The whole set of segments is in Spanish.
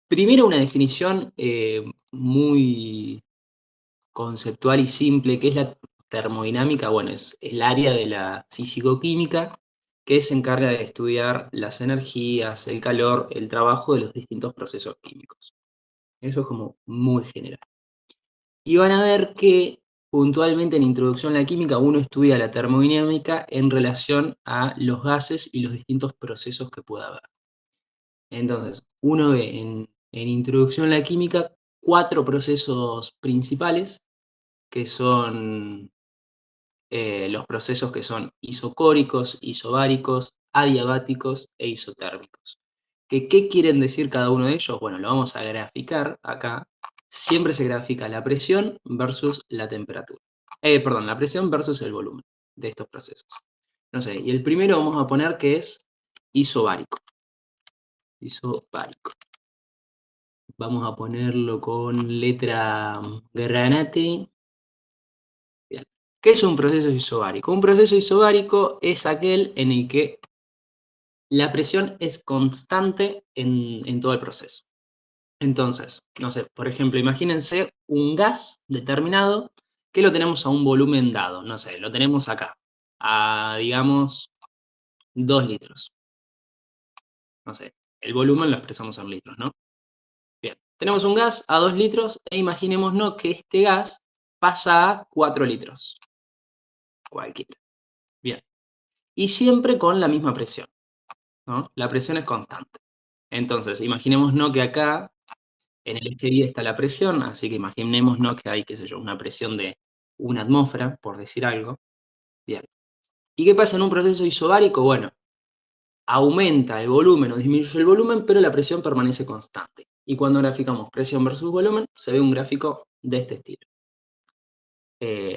Primero una definición muy conceptual y simple, que es la termodinámica. Bueno, es el área de la fisicoquímica que se encarga de estudiar las energías, el calor, el trabajo de los distintos procesos químicos. Eso es como muy general. Y van a ver que puntualmente en Introducción a la Química uno estudia la termodinámica en relación a los gases y los distintos procesos que pueda haber. Entonces, uno ve en Introducción a la Química 4 procesos principales, que son los procesos que son isocóricos, isobáricos, adiabáticos e isotérmicos. ¿Qué quieren decir cada uno de ellos? Bueno, lo vamos a graficar acá. Siempre se grafica la presión versus la temperatura. Perdón, la presión versus el volumen de estos procesos. No sé, y el primero vamos a poner que es isobárico. Isobárico. Vamos a ponerlo con letra granate. Bien. ¿Qué es un proceso isobárico? Un proceso isobárico es aquel en el que la presión es constante en todo el proceso. Entonces, no sé, por ejemplo, imagínense un gas determinado que lo tenemos a un volumen dado. No sé, lo tenemos acá, a digamos 2 litros. No sé, el volumen lo expresamos en litros, ¿no? Bien, tenemos un gas a 2 litros e imaginémonos que este gas pasa a 4 litros, cualquiera. Bien, y siempre con la misma presión, ¿no? La presión es constante. Entonces, imaginémonos que acá en el eje Y está la presión, así que imaginémonos que hay, qué sé yo, una presión de una atmósfera, por decir algo. Bien. ¿Y qué pasa en un proceso isobárico? Bueno, aumenta el volumen o disminuye el volumen, pero la presión permanece constante. Y cuando graficamos presión versus volumen, se ve un gráfico de este estilo.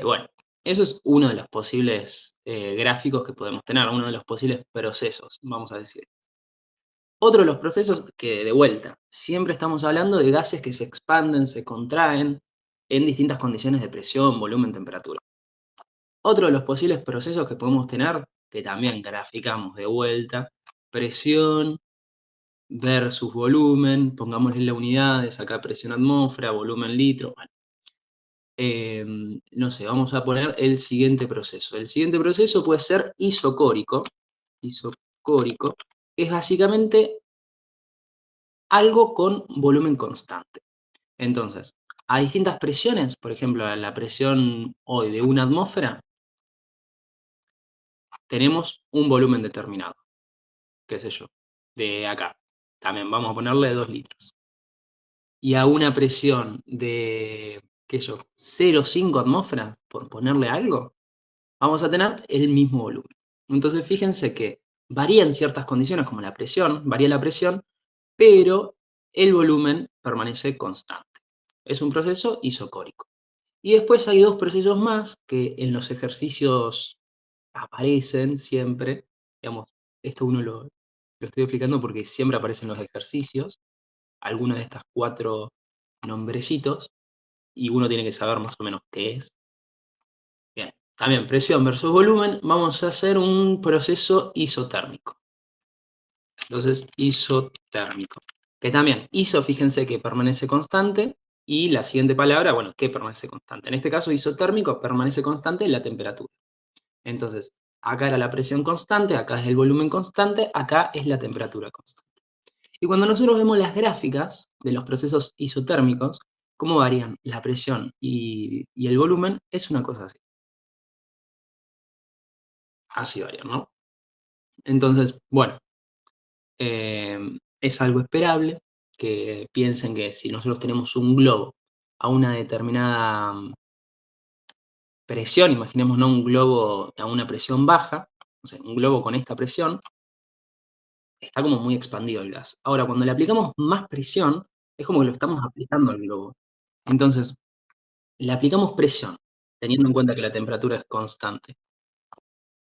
Bueno, eso es uno de los posibles gráficos que podemos tener, uno de los posibles procesos, vamos a decir. Otro de los procesos que, de vuelta, siempre estamos hablando de gases que se expanden, se contraen en distintas condiciones de presión, volumen, temperatura. Otro de los posibles procesos que podemos tener, que también graficamos de vuelta, presión versus volumen, pongámosle la unidades, acá presión atmósfera, volumen litro. Bueno, no sé, vamos a poner el siguiente proceso. El siguiente proceso puede ser isocórico, isocórico, que es básicamente algo con volumen constante. Entonces, a distintas presiones, por ejemplo, a la presión hoy de una atmósfera, tenemos un volumen determinado, qué sé yo, de acá. También vamos a ponerle 2 litros. Y a una presión de, qué sé yo, 0,5 atmósferas, por ponerle algo, vamos a tener el mismo volumen. Entonces, fíjense que varían ciertas condiciones, como la presión, varía la presión, pero el volumen permanece constante. Es un proceso isocórico. Y después hay 2 procesos más que en los ejercicios aparecen siempre. Digamos, esto uno lo estoy explicando porque siempre aparecen los ejercicios, alguna de estas 4 nombrecitos, y uno tiene que saber más o menos qué es. Bien, también presión versus volumen, vamos a hacer un proceso isotérmico. Entonces, isotérmico. Que también, iso, fíjense que permanece constante, y la siguiente palabra, bueno, ¿qué permanece constante? En este caso, isotérmico, permanece constante la temperatura. Entonces, acá era la presión constante, acá es el volumen constante, acá es la temperatura constante. Y cuando nosotros vemos las gráficas de los procesos isotérmicos, cómo varían la presión y el volumen, es una cosa así. Así varían, ¿no? Entonces, bueno, es algo esperable que piensen que si nosotros tenemos un globo a una determinada presión, imaginémonos un globo a una presión baja, o sea, un globo con esta presión, está como muy expandido el gas. Ahora, cuando le aplicamos más presión, es como que lo estamos aplicando al globo. Entonces, le aplicamos presión, teniendo en cuenta que la temperatura es constante.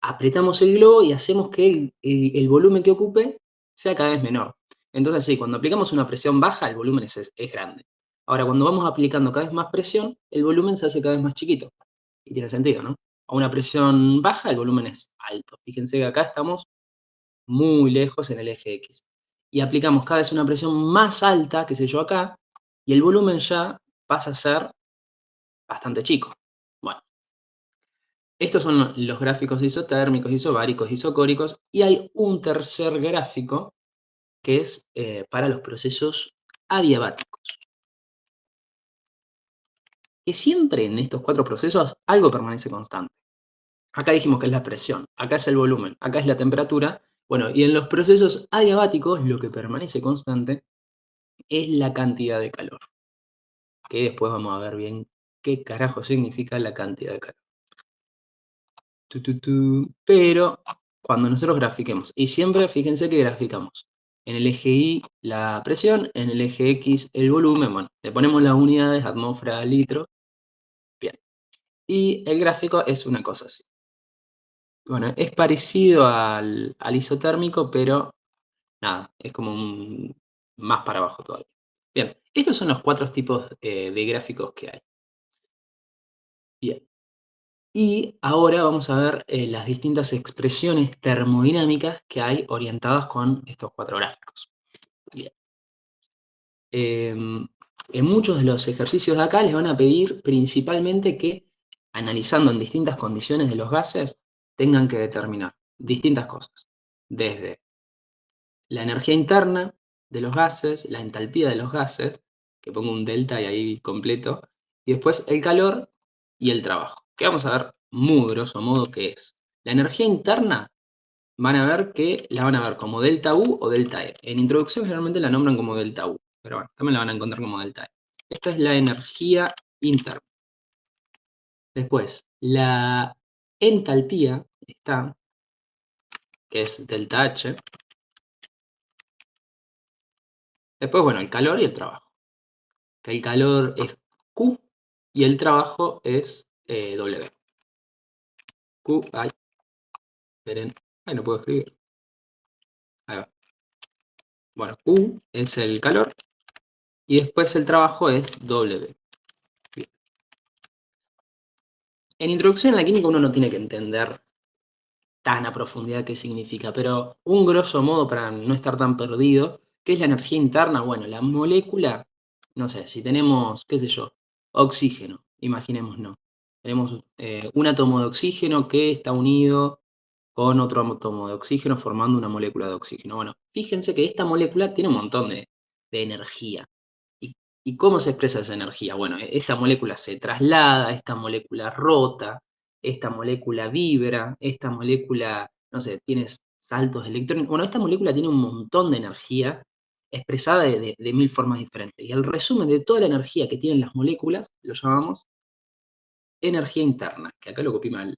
Apretamos el globo y hacemos que el volumen que ocupe sea cada vez menor. Entonces, sí, cuando aplicamos una presión baja, el volumen es grande. Ahora, cuando vamos aplicando cada vez más presión, el volumen se hace cada vez más chiquito. Y tiene sentido, ¿no? A una presión baja, el volumen es alto. Fíjense que acá estamos muy lejos en el eje X. y aplicamos cada vez una presión más alta, qué sé yo acá, y el volumen ya pasa a ser bastante chico. Bueno, estos son los gráficos isotérmicos, isobáricos, isocóricos, y hay un tercer gráfico que es para los procesos adiabáticos. Que siempre en estos cuatro procesos algo permanece constante. Acá dijimos que es la presión, acá es el volumen, acá es la temperatura. Bueno, y en los procesos adiabáticos lo que permanece constante es la cantidad de calor. Que después vamos a ver bien qué carajo significa la cantidad de calor. Pero cuando nosotros grafiquemos, y siempre fíjense que graficamos en el eje Y la presión, en el eje X el volumen, bueno, le ponemos las unidades, atmósfera, litro, bien. Y el gráfico es una cosa así. Bueno, es parecido al isotérmico, pero nada, es como más para abajo todavía. Bien, estos son los cuatro tipos de gráficos que hay. Bien. Y ahora vamos a ver las distintas expresiones termodinámicas que hay orientadas con estos cuatro gráficos. Bien. En muchos de los ejercicios de acá les van a pedir principalmente que, analizando en distintas condiciones de los gases, tengan que determinar distintas cosas. Desde la energía interna de los gases, la entalpía de los gases, que pongo un delta y ahí completo, y después el calor y el trabajo. Que vamos a ver muy grosso modo qué es. La energía interna van a ver que la van a ver como delta U o delta E. En introducción generalmente la nombran como delta U, pero bueno, también la van a encontrar como delta E. Esta es la energía interna. Después, la entalpía está, que es delta H. Después, bueno, el calor y el trabajo. Que el calor es Q y el trabajo es W. Q, ay, esperen, ay, no puedo escribir. Ahí va. Bueno, Q es el calor y después el trabajo es W. Bien. En introducción a la química uno no tiene que entender tan a profundidad qué significa, pero un grosso modo para no estar tan perdido, ¿qué es la energía interna? Bueno, la molécula, no sé, si tenemos, qué sé yo, oxígeno, imaginémonos. Tenemos un átomo de oxígeno que está unido con otro átomo de oxígeno formando una molécula de oxígeno. Bueno, fíjense que esta molécula tiene un montón de energía. ¿Y, ¿Y cómo se expresa esa energía? Bueno, esta molécula se traslada, esta molécula rota, esta molécula vibra, esta molécula, no sé, tiene saltos de electrones. Bueno, esta molécula tiene un montón de energía expresada de mil formas diferentes. Y el resumen de toda la energía que tienen las moléculas lo llamamos energía interna, que acá lo copié mal.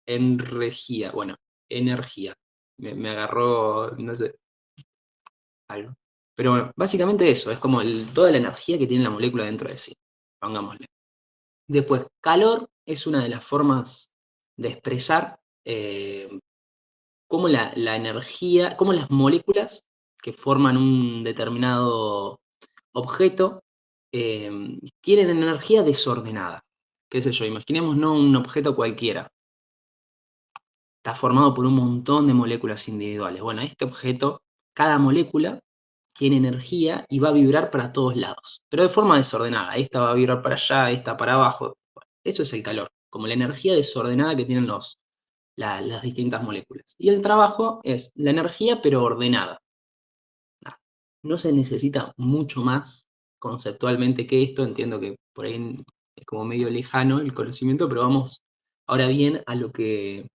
Energía, bueno, energía. Me agarró, no sé, algo. Pero bueno, básicamente eso, es como toda la energía que tiene la molécula dentro de sí, pongámosle. Después, calor es una de las formas de expresar cómo la energía, cómo las moléculas que forman un determinado objeto eh, tienen energía desordenada. ¿Qué sé yo? Imaginemos no un objeto cualquiera. Está formado por un montón de moléculas individuales. Bueno, este objeto, cada molécula tiene energía y va a vibrar para todos lados, pero de forma desordenada. Esta va a vibrar para allá, esta para abajo. Bueno, eso es el calor, como la energía desordenada que tienen las distintas moléculas. Y el trabajo es la energía, pero ordenada. No se necesita mucho más conceptualmente que esto. Entiendo que por ahí es como medio lejano el conocimiento, pero vamos ahora bien a lo que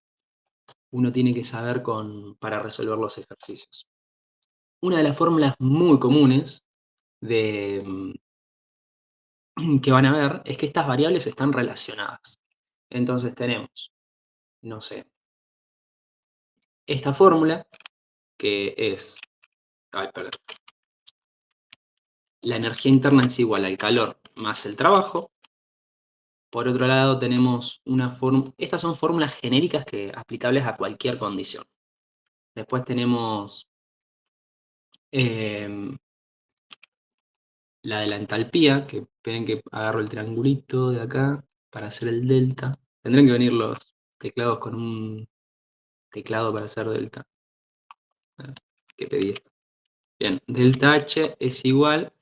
uno tiene que saber para resolver los ejercicios. Una de las fórmulas muy comunes de, que van a ver es que estas variables están relacionadas. Entonces tenemos, no sé, esta fórmula que es, ay, perdón, la energía interna es igual al calor más el trabajo. Por otro lado tenemos una fórmula, estas son fórmulas genéricas que aplicables a cualquier condición. Después tenemos eh, la de la entalpía, que esperen que agarro el triangulito de acá para hacer el delta. Tendrán que venir los teclados con un teclado para hacer delta. Ah, ¿qué pedí esto? Bien, delta H es igual,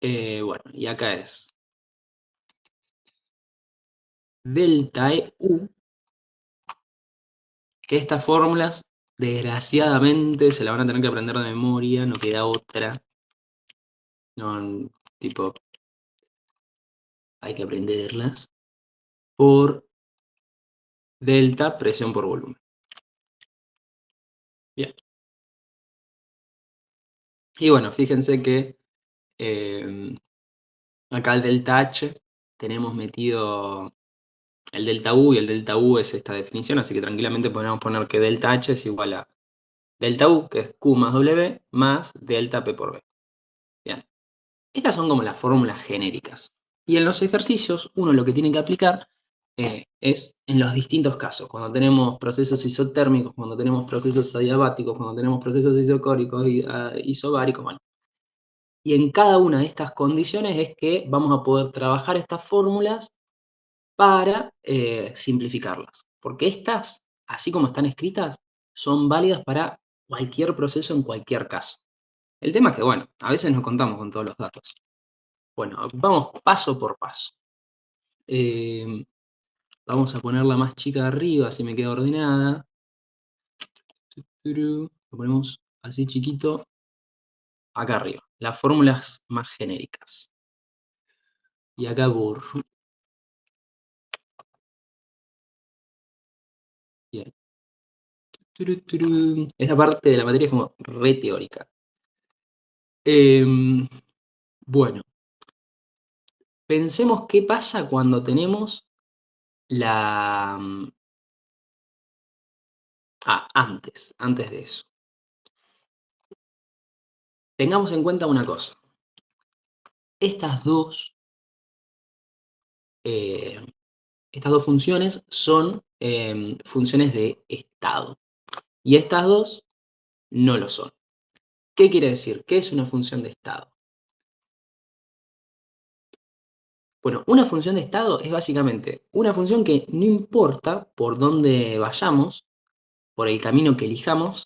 bueno, y acá es delta EU, que estas fórmulas, desgraciadamente, se la van a tener que aprender de memoria, no queda otra. No, tipo, hay que aprenderlas. Por delta, presión por volumen. Bien. Y bueno, fíjense que acá el delta H tenemos metido el delta U y el delta U es esta definición, así que tranquilamente podemos poner que delta H es igual a delta U, que es Q más W, más delta P por B. Bien. Estas son como las fórmulas genéricas. Y en los ejercicios, uno lo que tiene que aplicar es en los distintos casos. Cuando tenemos procesos isotérmicos, cuando tenemos procesos adiabáticos, cuando tenemos procesos isocóricos y isobáricos, bueno. Y en cada una de estas condiciones es que vamos a poder trabajar estas fórmulas para simplificarlas. Porque estas, así como están escritas, son válidas para cualquier proceso en cualquier caso. El tema es que, bueno, a veces no contamos con todos los datos. Bueno, vamos paso por paso. Vamos a ponerla más chica arriba, así me queda ordenada. Lo ponemos así chiquito acá arriba. Las fórmulas más genéricas. Y acá borro. Bien. Esta parte de la materia es como re teórica. Bueno, pensemos qué pasa cuando tenemos la... antes de eso. Tengamos en cuenta una cosa. Estas dos eh, Estas dos funciones son funciones de estado. Y estas dos no lo son. ¿Qué quiere decir? ¿Qué es una función de estado? Bueno, una función de estado es básicamente una función que no importa por dónde vayamos, por el camino que elijamos,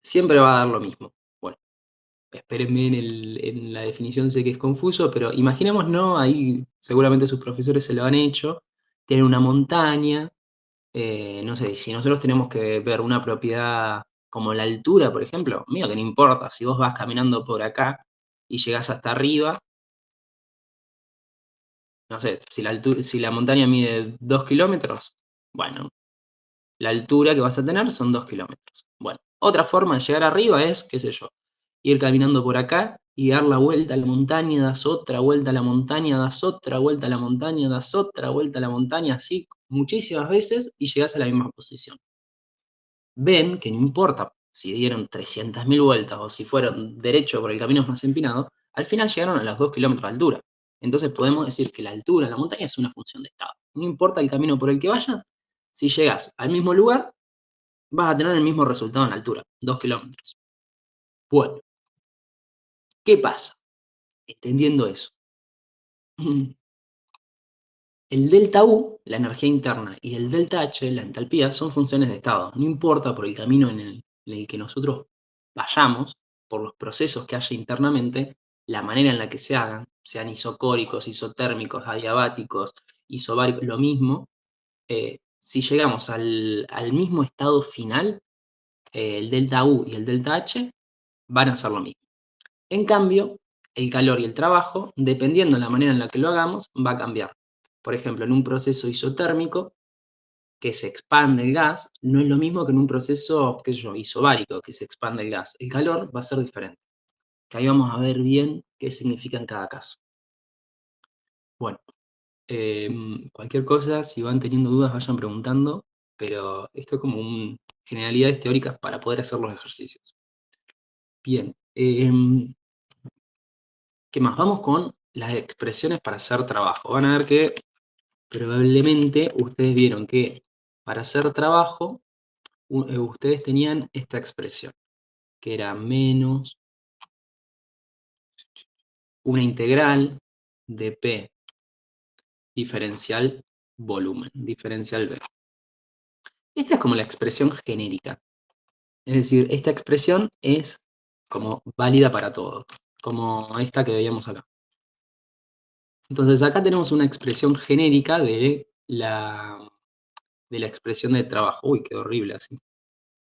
siempre va a dar lo mismo. Bueno, espérenme en la definición, sé que es confuso, pero imaginemos, ¿no? Ahí seguramente sus profesores se lo han hecho. Tienen una montaña. No sé, si nosotros tenemos que ver una propiedad como la altura, por ejemplo, mío que no importa, si vos vas caminando por acá y llegás hasta arriba, no sé, si la montaña mide 2 kilómetros, bueno, la altura que vas a tener son 2 kilómetros. Bueno, otra forma de llegar arriba es, qué sé yo, ir caminando por acá y dar la vuelta a la montaña, das otra vuelta a la montaña, das otra vuelta a la montaña, das otra vuelta a la montaña, así muchísimas veces y llegás a la misma posición. Ven que no importa si dieron 300.000 vueltas o si fueron derecho por el camino más empinado, al final llegaron a los 2 kilómetros de altura. Entonces podemos decir que la altura en la montaña es una función de estado. No importa el camino por el que vayas, si llegas al mismo lugar, vas a tener el mismo resultado en la altura, 2 kilómetros. Bueno, ¿qué pasa? Entendiendo eso. El delta U, la energía interna, y el delta H, la entalpía, son funciones de estado. No importa por el camino en el que nosotros vayamos, por los procesos que haya internamente, la manera en la que se hagan, sean isocóricos, isotérmicos, adiabáticos, isobáricos, lo mismo, si llegamos al mismo estado final, el delta U y el delta H van a ser lo mismo. En cambio, el calor y el trabajo, dependiendo de la manera en la que lo hagamos, va a cambiar. Por ejemplo, en un proceso isotérmico, que se expande el gas, no es lo mismo que en un proceso, qué sé yo, isobárico, que se expande el gas. El calor va a ser diferente. Que ahí vamos a ver bien qué significa en cada caso. Bueno, cualquier cosa, si van teniendo dudas, vayan preguntando, pero esto es como generalidades teóricas para poder hacer los ejercicios. Bien, ¿qué más? Vamos con las expresiones para hacer trabajo. Van a ver que probablemente ustedes vieron que para hacer trabajo ustedes tenían esta expresión, que era menos una integral de P diferencial volumen, diferencial B. Esta es como la expresión genérica. Es decir, esta expresión es como válida para todo, como esta que veíamos acá. Entonces acá tenemos una expresión genérica de la expresión de trabajo. Uy, qué horrible así.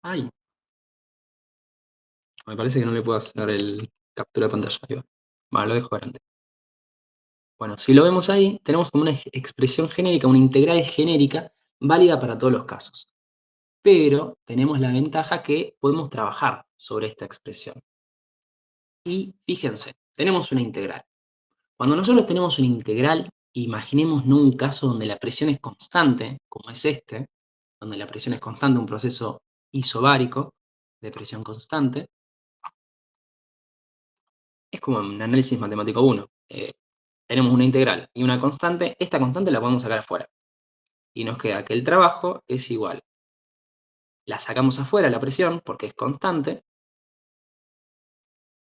Ay, me parece que no le puedo hacer el captura de pantalla. Ahí va. Vale, lo dejo grande. Bueno, si lo vemos ahí, tenemos como una expresión genérica, una integral genérica, válida para todos los casos. Pero tenemos la ventaja que podemos trabajar sobre esta expresión. Y fíjense, tenemos una integral. Cuando nosotros tenemos una integral, imaginemos un caso donde la presión es constante, como es este, donde la presión es constante, un proceso isobárico de presión constante. Es como un análisis matemático 1. Tenemos una integral y una constante, esta constante la podemos sacar afuera. Y nos queda que el trabajo es igual. La sacamos afuera, la presión, porque es constante,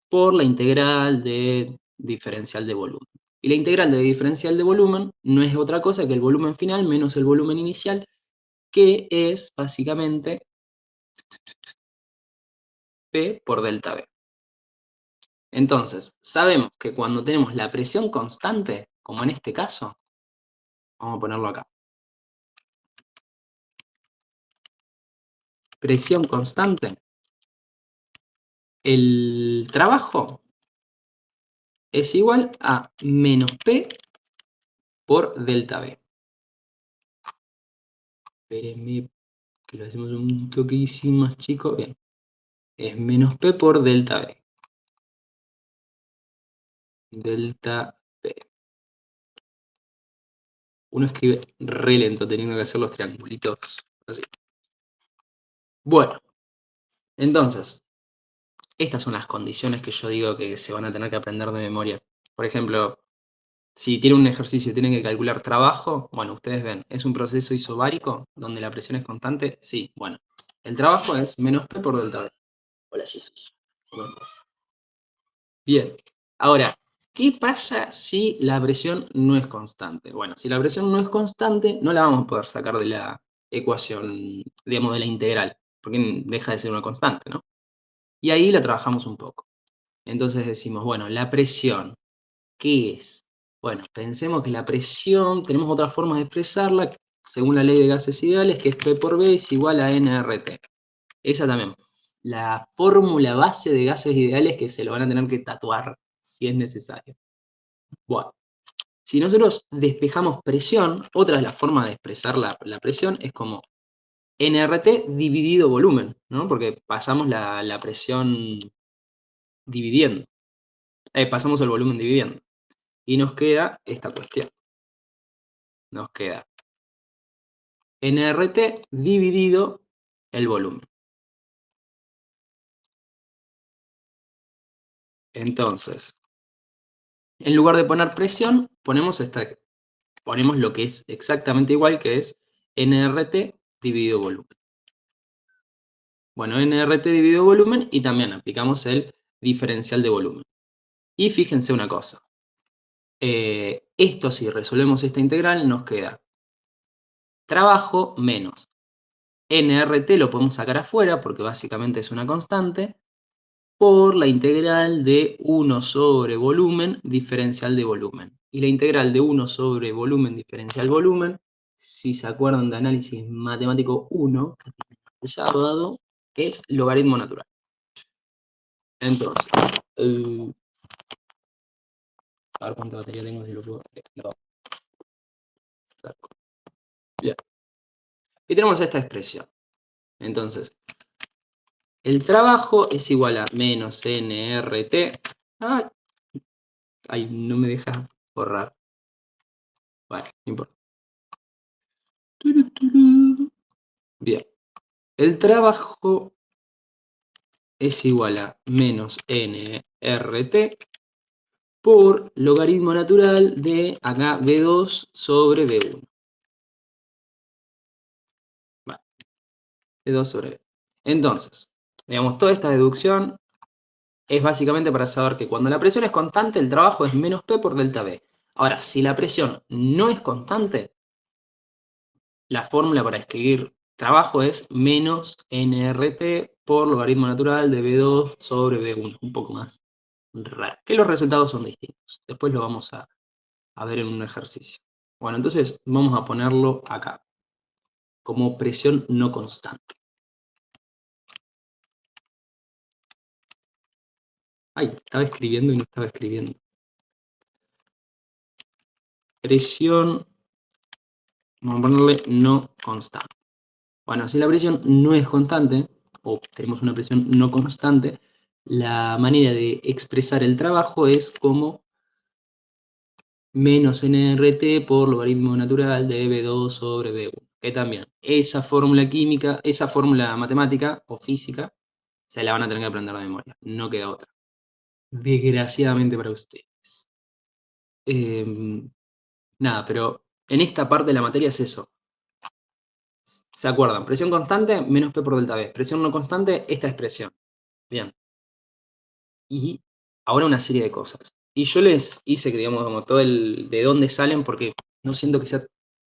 por la integral de diferencial de volumen. Y la integral de diferencial de volumen no es otra cosa que el volumen final menos el volumen inicial, que es básicamente P por delta B. Entonces, sabemos que cuando tenemos la presión constante, como en este caso, vamos a ponerlo acá, presión constante, el trabajo es igual a menos P por delta B. Espérenme que lo hacemos un toquísimo más chico. Bien, es menos P por delta B. Delta B. Uno escribe re lento teniendo que hacer los triangulitos así. Bueno, entonces, estas son las condiciones que yo digo que se van a tener que aprender de memoria. Por ejemplo, si tienen un ejercicio y tienen que calcular trabajo, bueno, ustedes ven, ¿es un proceso isobárico donde la presión es constante? Sí, bueno, el trabajo es menos P por delta B. Hola, Jesús. ¿Cómo estás? Bien. Ahora, ¿qué pasa si la presión no es constante? Bueno, si la presión no es constante, no la vamos a poder sacar de la ecuación, digamos, de la integral, porque deja de ser una constante, ¿no? Y ahí la trabajamos un poco. Entonces decimos, bueno, la presión, ¿qué es? Bueno, pensemos que la presión, tenemos otra forma de expresarla, según la ley de gases ideales, que es P por B es igual a nRT. Esa también, la fórmula base de gases ideales que se lo van a tener que tatuar si es necesario. Bueno, si nosotros despejamos presión, otra de las formas de expresar la presión es como nRT dividido volumen, ¿no? Porque pasamos la presión dividiendo, pasamos el volumen dividiendo. Y nos queda esta cuestión. Nos queda nRT dividido el volumen. Entonces, en lugar de poner presión, ponemos lo que es exactamente igual, que es nRT dividido volumen. Bueno, nRT dividido volumen y también aplicamos el diferencial de volumen. Y fíjense una cosa. Esto, si resolvemos esta integral, nos queda trabajo menos nRT, lo podemos sacar afuera porque básicamente es una constante, por la integral de 1 sobre volumen diferencial de volumen. Y la integral de 1 sobre volumen diferencial volumen, si se acuerdan de análisis matemático 1, que el sábado, es logaritmo natural. Entonces, a ver cuánta batería tengo, si lo puedo. Bien. Y tenemos esta expresión. Entonces, el trabajo es igual a menos nRT. Ay, no me deja borrar. Vale, no importa. Bien. El trabajo es igual a menos nRT por logaritmo natural de acá B2 sobre B1. Vale, B2 sobre B. Entonces, digamos, toda esta deducción es básicamente para saber que cuando la presión es constante, el trabajo es menos P por delta B. Ahora, si la presión no es constante, la fórmula para escribir trabajo es menos nRT por logaritmo natural de B2 sobre B1, un poco más raro. Que los resultados son distintos. Después lo vamos a ver en un ejercicio. Bueno, entonces vamos a ponerlo acá, como presión no constante. Ay, estaba escribiendo y no estaba escribiendo. Presión, vamos a ponerle no constante. Bueno, si la presión no es constante, o tenemos una presión no constante, la manera de expresar el trabajo es como menos nRT por logaritmo natural de B2 sobre B1. Que también, esa fórmula química, esa fórmula matemática o física, se la van a tener que aprender de memoria. No queda otra. Desgraciadamente para ustedes. Nada, pero en esta parte de la materia es eso. ¿Se acuerdan? Presión constante, menos P por delta V. Presión no constante, esta expresión. Bien. Y ahora una serie de cosas. Y yo les hice, que digamos, como todo el de dónde salen, porque no siento que sea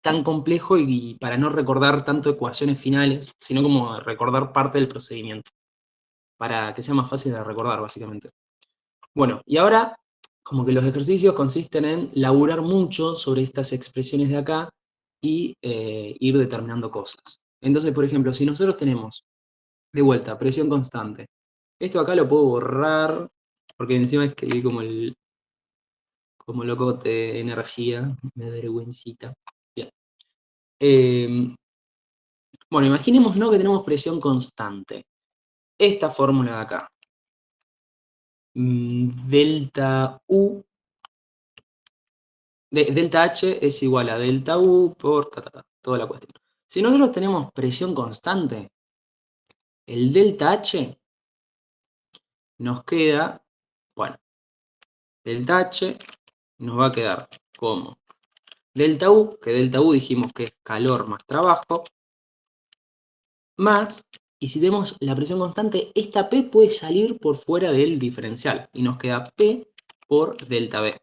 tan complejo y para no recordar tanto ecuaciones finales, sino como recordar parte del procedimiento, para que sea más fácil de recordar, básicamente. Bueno, y ahora como que los ejercicios consisten en laburar mucho sobre estas expresiones de acá y ir determinando cosas. Entonces, por ejemplo, si nosotros tenemos de vuelta presión constante, esto acá lo puedo borrar porque encima escribí como locote de energía, me da vergüencita. Bien. Eh, bueno, imaginemos ¿no? que tenemos presión constante. Esta fórmula de acá. Delta U delta H es igual a delta U por toda la cuestión. Si nosotros tenemos presión constante, el delta H nos queda, bueno, delta H nos va a quedar como delta U, que delta U dijimos que es calor más trabajo, más, y si tenemos la presión constante, esta P puede salir por fuera del diferencial, y nos queda P por delta B.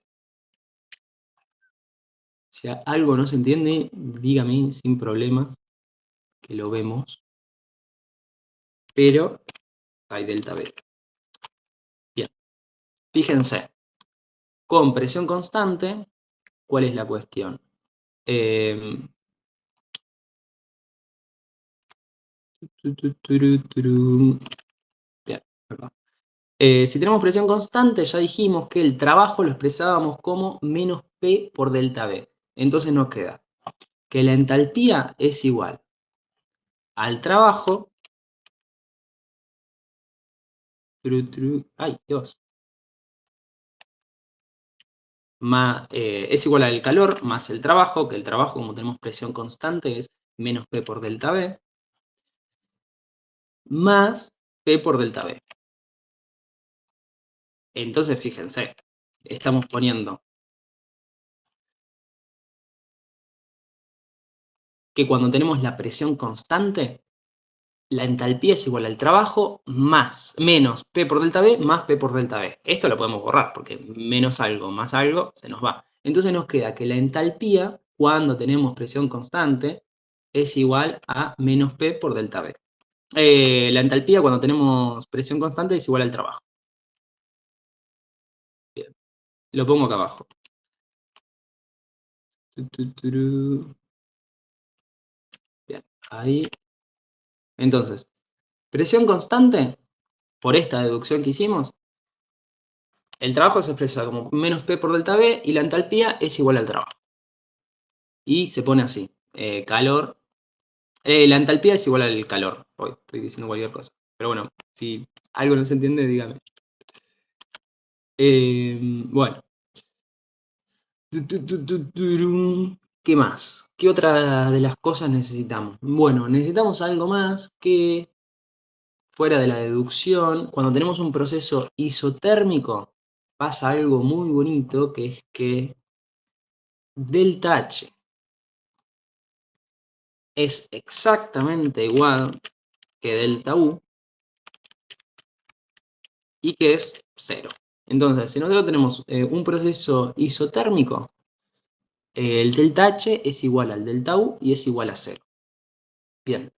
Si algo no se entiende, dígame sin problemas, que lo vemos. Pero hay delta B. Bien, fíjense, con presión constante, ¿cuál es la cuestión? Bien, acá. Si tenemos presión constante, ya dijimos que el trabajo lo expresábamos como menos P por delta B. Entonces nos queda que la entalpía es igual al trabajo, ay Dios, es igual al calor más el trabajo, que el trabajo como tenemos presión constante es menos P por delta B, más P por delta B. Entonces fíjense, estamos poniendo que cuando tenemos la presión constante, la entalpía es igual al trabajo menos P por delta B más P por delta B. Esto lo podemos borrar porque menos algo más algo se nos va. Entonces nos queda que la entalpía cuando tenemos presión constante es igual a menos P por delta B. La entalpía cuando tenemos presión constante es igual al trabajo. Bien, lo pongo acá abajo. Bien, ahí. Entonces, presión constante, por esta deducción que hicimos, el trabajo se expresa como menos P por delta B y la entalpía es igual al trabajo. Y se pone así, calor, la entalpía es igual al calor. Hoy estoy diciendo cualquier cosa. Pero bueno, si algo no se entiende, dígame. Bueno. ¿Qué más? ¿Qué otra de las cosas necesitamos? Bueno, necesitamos algo más que fuera de la deducción. Cuando tenemos un proceso isotérmico, pasa algo muy bonito, que es que delta H es exactamente igual que delta U y que es cero. Entonces, si nosotros tenemos un proceso isotérmico, el delta H es igual al delta U y es igual a cero. Bien,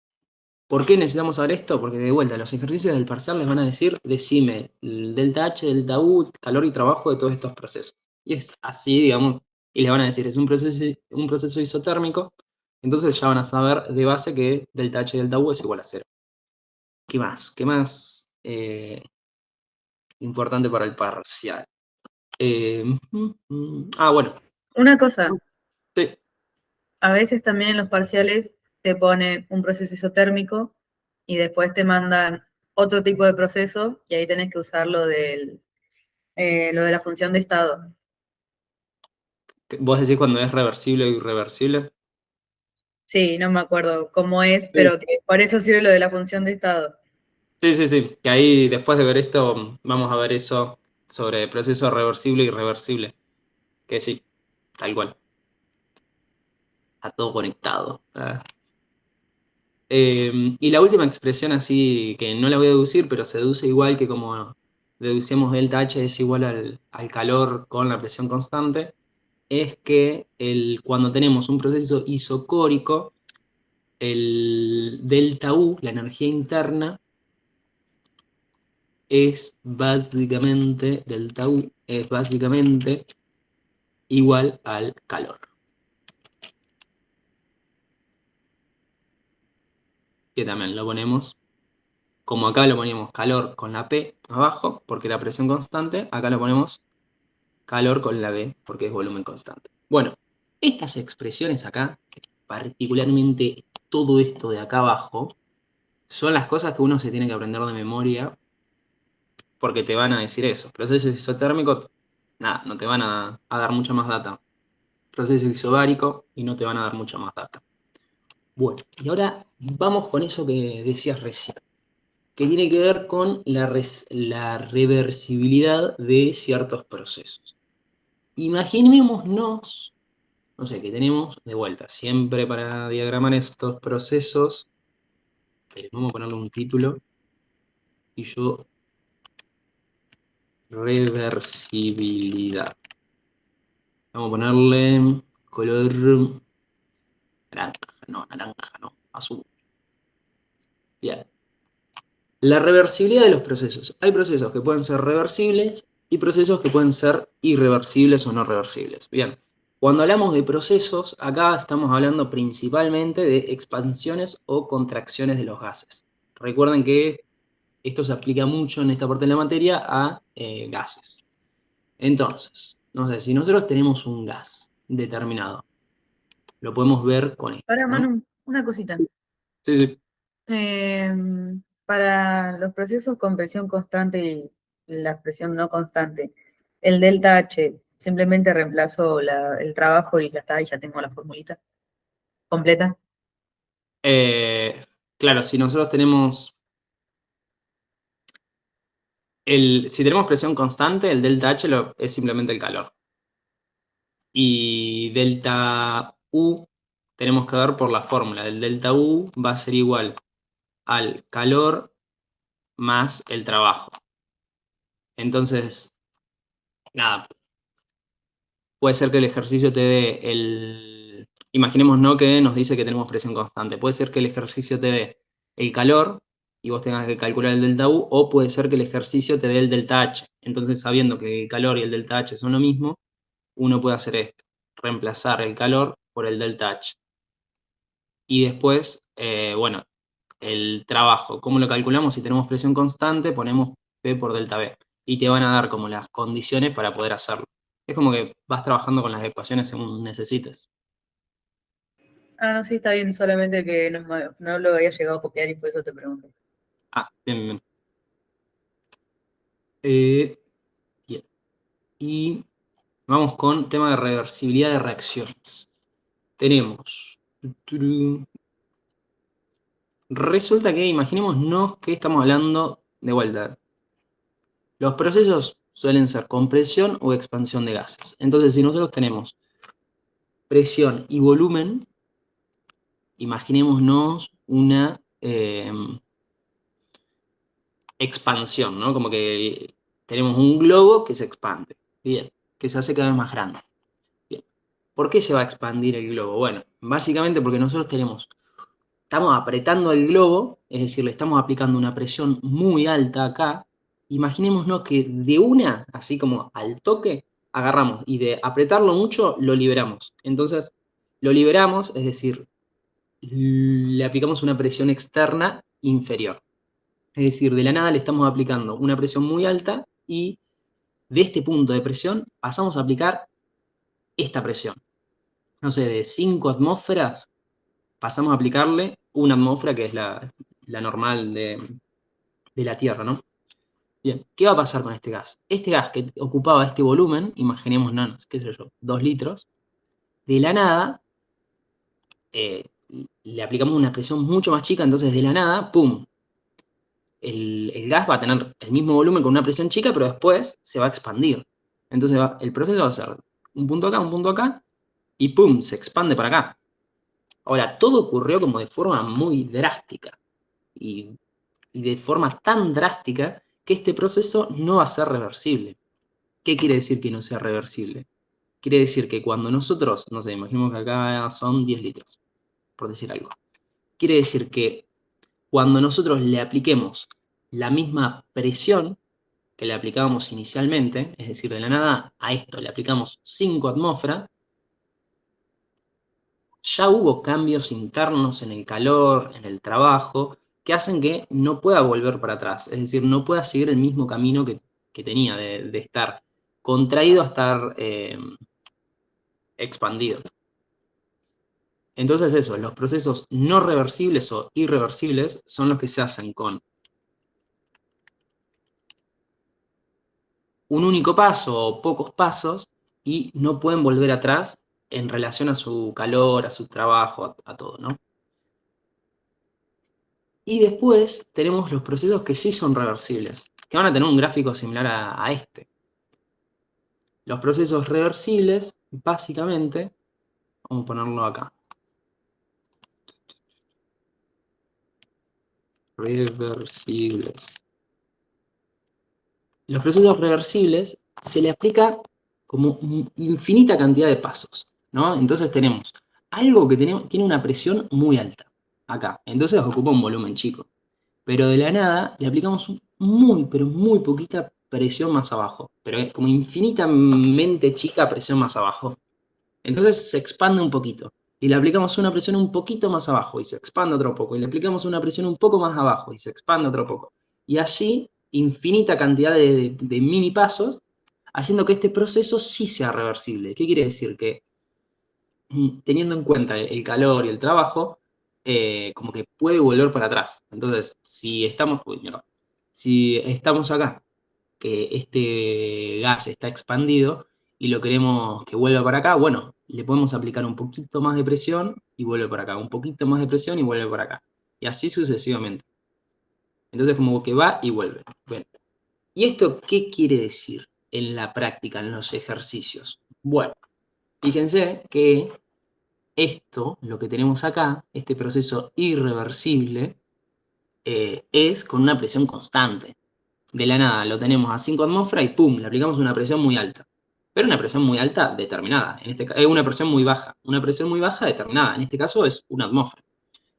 ¿Por qué necesitamos saber esto? Porque de vuelta, los ejercicios del parcial les van a decir, decime el delta H, delta U, calor y trabajo de todos estos procesos. Y es así, digamos, y les van a decir, es un proceso isotérmico, entonces ya van a saber de base que delta H y delta U es igual a cero. ¿Qué más? ¿Qué más importante para el parcial? Bueno. Una cosa, Sí. a veces también en los parciales te ponen un proceso isotérmico y después te mandan otro tipo de proceso y ahí tenés que usar lo de la función de estado. ¿Vos decís cuando es reversible o irreversible? Sí, no me acuerdo cómo es, Sí. pero que por eso sirve lo de la función de estado. Sí, sí, sí. Que ahí después de ver esto, vamos a ver eso sobre proceso reversible y irreversible. Que sí, tal cual. Está todo conectado. Y la última expresión así, que no la voy a deducir, pero se deduce igual que como deducimos delta H es igual al calor con la presión constante, es que cuando tenemos un proceso isocórico, el delta U, la energía interna, delta U es básicamente igual al calor. Que también lo ponemos, como acá lo ponemos calor con la P abajo, porque la presión constante, acá lo ponemos calor con la B, porque es volumen constante. Bueno, estas expresiones acá, particularmente todo esto de acá abajo, son las cosas que uno se tiene que aprender de memoria, porque te van a decir eso. Proceso isotérmico, nada, no te van a dar mucha más data. Proceso isobárico y no te van a dar mucha más data. Bueno, y ahora vamos con eso que decías recién, que tiene que ver con la reversibilidad de ciertos procesos. Imaginémonos, no sé, que tenemos de vuelta, siempre para diagramar estos procesos, vamos a ponerle un título, y yo, reversibilidad. Vamos a ponerle color naranja, no, azul. Bien. La reversibilidad de los procesos. Hay procesos que pueden ser reversibles y procesos que pueden ser irreversibles o no reversibles. Bien, cuando hablamos de procesos, acá estamos hablando principalmente de expansiones o contracciones de los gases. Recuerden que esto se aplica mucho en esta parte de la materia a gases. Entonces, no sé, si nosotros tenemos un gas determinado, lo podemos ver con esto, Ahora, ¿no? Manu, una cosita. Sí, sí. Eh, para los procesos con presión constante y la presión no constante, el delta H simplemente reemplazo el trabajo y ya está, y ya tengo la formulita completa. Claro, si nosotros tenemos si tenemos presión constante, el delta H es simplemente el calor. Y delta U tenemos que ver por la fórmula. El delta U va a ser igual al calor más el trabajo. Entonces, nada, puede ser que el ejercicio te dé Imaginemos no que nos dice que tenemos presión constante. Puede ser que el ejercicio te dé el calor y vos tengas que calcular el delta U, o puede ser que el ejercicio te dé el delta H. Entonces, sabiendo que el calor y el delta H son lo mismo, uno puede hacer esto, reemplazar el calor por el delta H. Y después, bueno, el trabajo, ¿cómo lo calculamos? Si tenemos presión constante, ponemos P por delta B. Y te van a dar como las condiciones para poder hacerlo. Es como que vas trabajando con las ecuaciones según necesites. Ah, no, sí, está bien, solamente que no lo había llegado a copiar y por eso te pregunto. Bien, bien. Eh, bien. Y vamos con tema de reversibilidad de reacciones. Tenemos. Resulta que imaginémonos que estamos hablando de vuelta. Los procesos suelen ser compresión o expansión de gases. Entonces, si nosotros tenemos presión y volumen, imaginémonos una expansión, ¿no? Como que tenemos un globo que se expande, bien, que se hace cada vez más grande. Bien. ¿Por qué se va a expandir el globo? Bueno, básicamente porque nosotros tenemos estamos apretando el globo, es decir, le estamos aplicando una presión muy alta acá. Imaginémonos que de una, así como al toque, agarramos y de apretarlo mucho lo liberamos. Entonces, lo liberamos, es decir, le aplicamos una presión externa inferior. Es decir, de la nada le estamos aplicando una presión muy alta y de este punto de presión pasamos a aplicar esta presión. No sé, de 5 atmósferas pasamos a aplicarle una atmósfera que es la normal de la Tierra, ¿no? Bien, ¿qué va a pasar con este gas? Este gas que ocupaba este volumen, imaginemos, no, qué sé yo, 2 litros, de la nada eh, le aplicamos una presión mucho más chica, entonces de la nada, ¡pum! El gas va a tener el mismo volumen con una presión chica, pero después se va a expandir. Entonces el proceso va a ser un punto acá, y ¡pum! Se expande para acá. Ahora, todo ocurrió como de forma muy drástica y, y de forma tan drástica que este proceso no va a ser reversible. ¿Qué quiere decir que no sea reversible? Quiere decir que cuando nosotros, no sé, imaginemos que acá son 10 litros, por decir algo. Quiere decir que cuando nosotros le apliquemos la misma presión que le aplicábamos inicialmente, es decir, de la nada a esto le aplicamos 5 atmósferas, ya hubo cambios internos en el calor, en el trabajo, que hacen que no pueda volver para atrás, es decir, no pueda seguir el mismo camino que tenía de estar contraído a estar expandido. Entonces eso, los procesos no reversibles o irreversibles son los que se hacen con un único paso o pocos pasos y no pueden volver atrás en relación a su calor, a su trabajo, a todo, ¿no? Y después tenemos los procesos que sí son reversibles, que van a tener un gráfico similar a este. Los procesos reversibles, básicamente, vamos a ponerlo acá. Reversibles. Los procesos reversibles se le aplica como infinita cantidad de pasos, ¿no? Entonces tenemos algo que tiene una presión muy alta, acá. Entonces ocupa un volumen chico. Pero de la nada le aplicamos muy, pero muy poquita presión más abajo. Pero es como infinitamente chica presión más abajo. Entonces se expande un poquito. Y le aplicamos una presión un poquito más abajo y se expande otro poco. Y le aplicamos una presión un poco más abajo y se expande otro poco. Y así, infinita cantidad de mini pasos, haciendo que este proceso sí sea reversible. ¿Qué quiere decir? Que teniendo en cuenta el calor y el trabajo, como que puede volver para atrás. Entonces, si estamos acá, que este gas está expandido y lo queremos que vuelva para acá, bueno, le podemos aplicar un poquito más de presión y vuelve para acá, un poquito más de presión y vuelve para acá. Y así sucesivamente. Entonces, como que va y vuelve. Bueno, ¿y esto qué quiere decir en la práctica, en los ejercicios? Bueno, fíjense que esto, lo que tenemos acá, este proceso irreversible, es con una presión constante. De la nada lo tenemos a 5 atmósferas y ¡pum! Le aplicamos una presión muy alta. Pero una presión muy alta determinada. En este es una presión muy baja. Una presión muy baja determinada. En este caso es una atmósfera.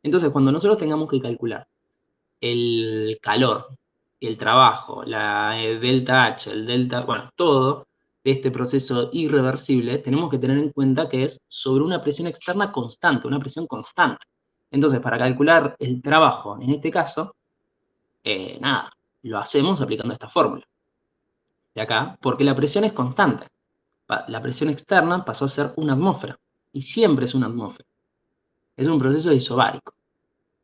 Entonces, cuando nosotros tengamos que calcular el calor, el trabajo, la delta H, el delta, bueno, todo de este proceso irreversible, tenemos que tener en cuenta que es sobre una presión externa constante, una presión constante. Entonces, para calcular el trabajo, en este caso, nada, lo hacemos aplicando esta fórmula de acá, porque la presión es constante. La presión externa pasó a ser una atmósfera, y siempre es una atmósfera. Es un proceso isobárico.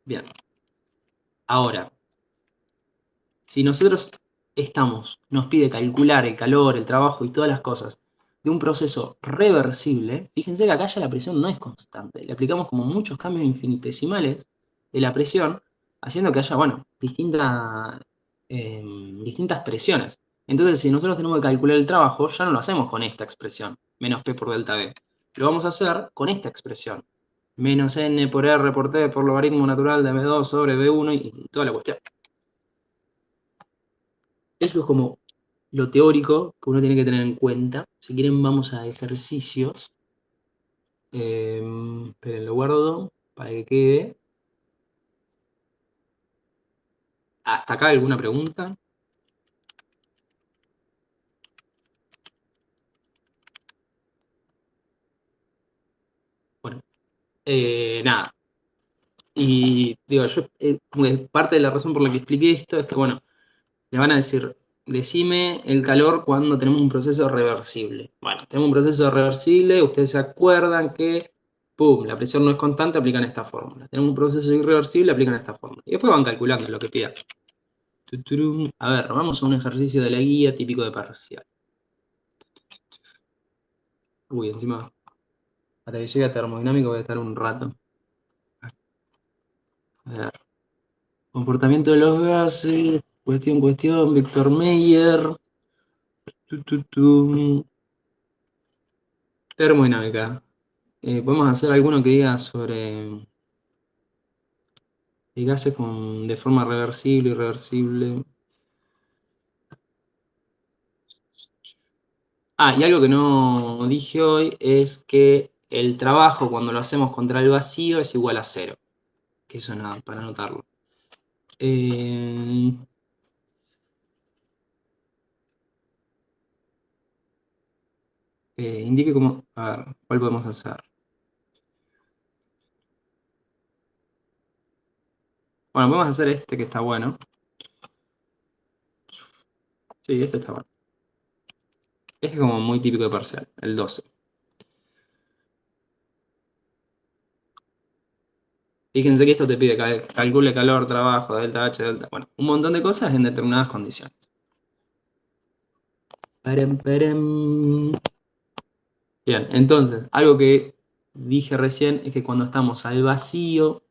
Bien, ahora, si nosotros nos pide calcular el calor, el trabajo y todas las cosas de un proceso reversible, fíjense que acá ya la presión no es constante. Le aplicamos como muchos cambios infinitesimales de la presión, haciendo que haya, bueno, distintas presiones. Entonces, si nosotros tenemos que calcular el trabajo, ya no lo hacemos con esta expresión, menos P por delta V. Lo vamos a hacer con esta expresión, menos N por R por T por logaritmo natural de M2 sobre B1 y toda la cuestión. Eso es como lo teórico que uno tiene que tener en cuenta. Si quieren, vamos a ejercicios. Esperen, lo guardo para que quede. ¿Hasta acá alguna pregunta? Bueno, nada. Y digo, yo, como que parte de la razón por la que expliqué esto es que, bueno, le van a decir, decime el calor cuando tenemos un proceso reversible. Bueno, tenemos un proceso reversible, ustedes se acuerdan que, pum, la presión no es constante, aplican esta fórmula. Tenemos un proceso irreversible, aplican esta fórmula. Y después van calculando lo que pida. Tuturum. A ver, vamos a un ejercicio de la guía típico de parcial. Uy, encima, hasta que llegue a termodinámica voy a estar un rato. A ver, comportamiento de los gases, cuestión, Víctor Meyer. Termodinámica. Podemos hacer alguno que diga sobre gases de forma reversible, irreversible. Ah, y algo que no dije hoy es que el trabajo cuando lo hacemos contra el vacío es igual a cero. Que eso nada, para anotarlo. Eh, indique cómo. A ver, ¿cuál podemos hacer? Bueno, podemos hacer este que está bueno. Sí, este está bueno. Este es como muy típico de parcial, el 12. Fíjense que esto te pide calcule calor, trabajo, delta H, delta. Bueno, un montón de cosas en determinadas condiciones. Parem, parem. Bien, entonces, algo que dije recién es que cuando estamos al vacío,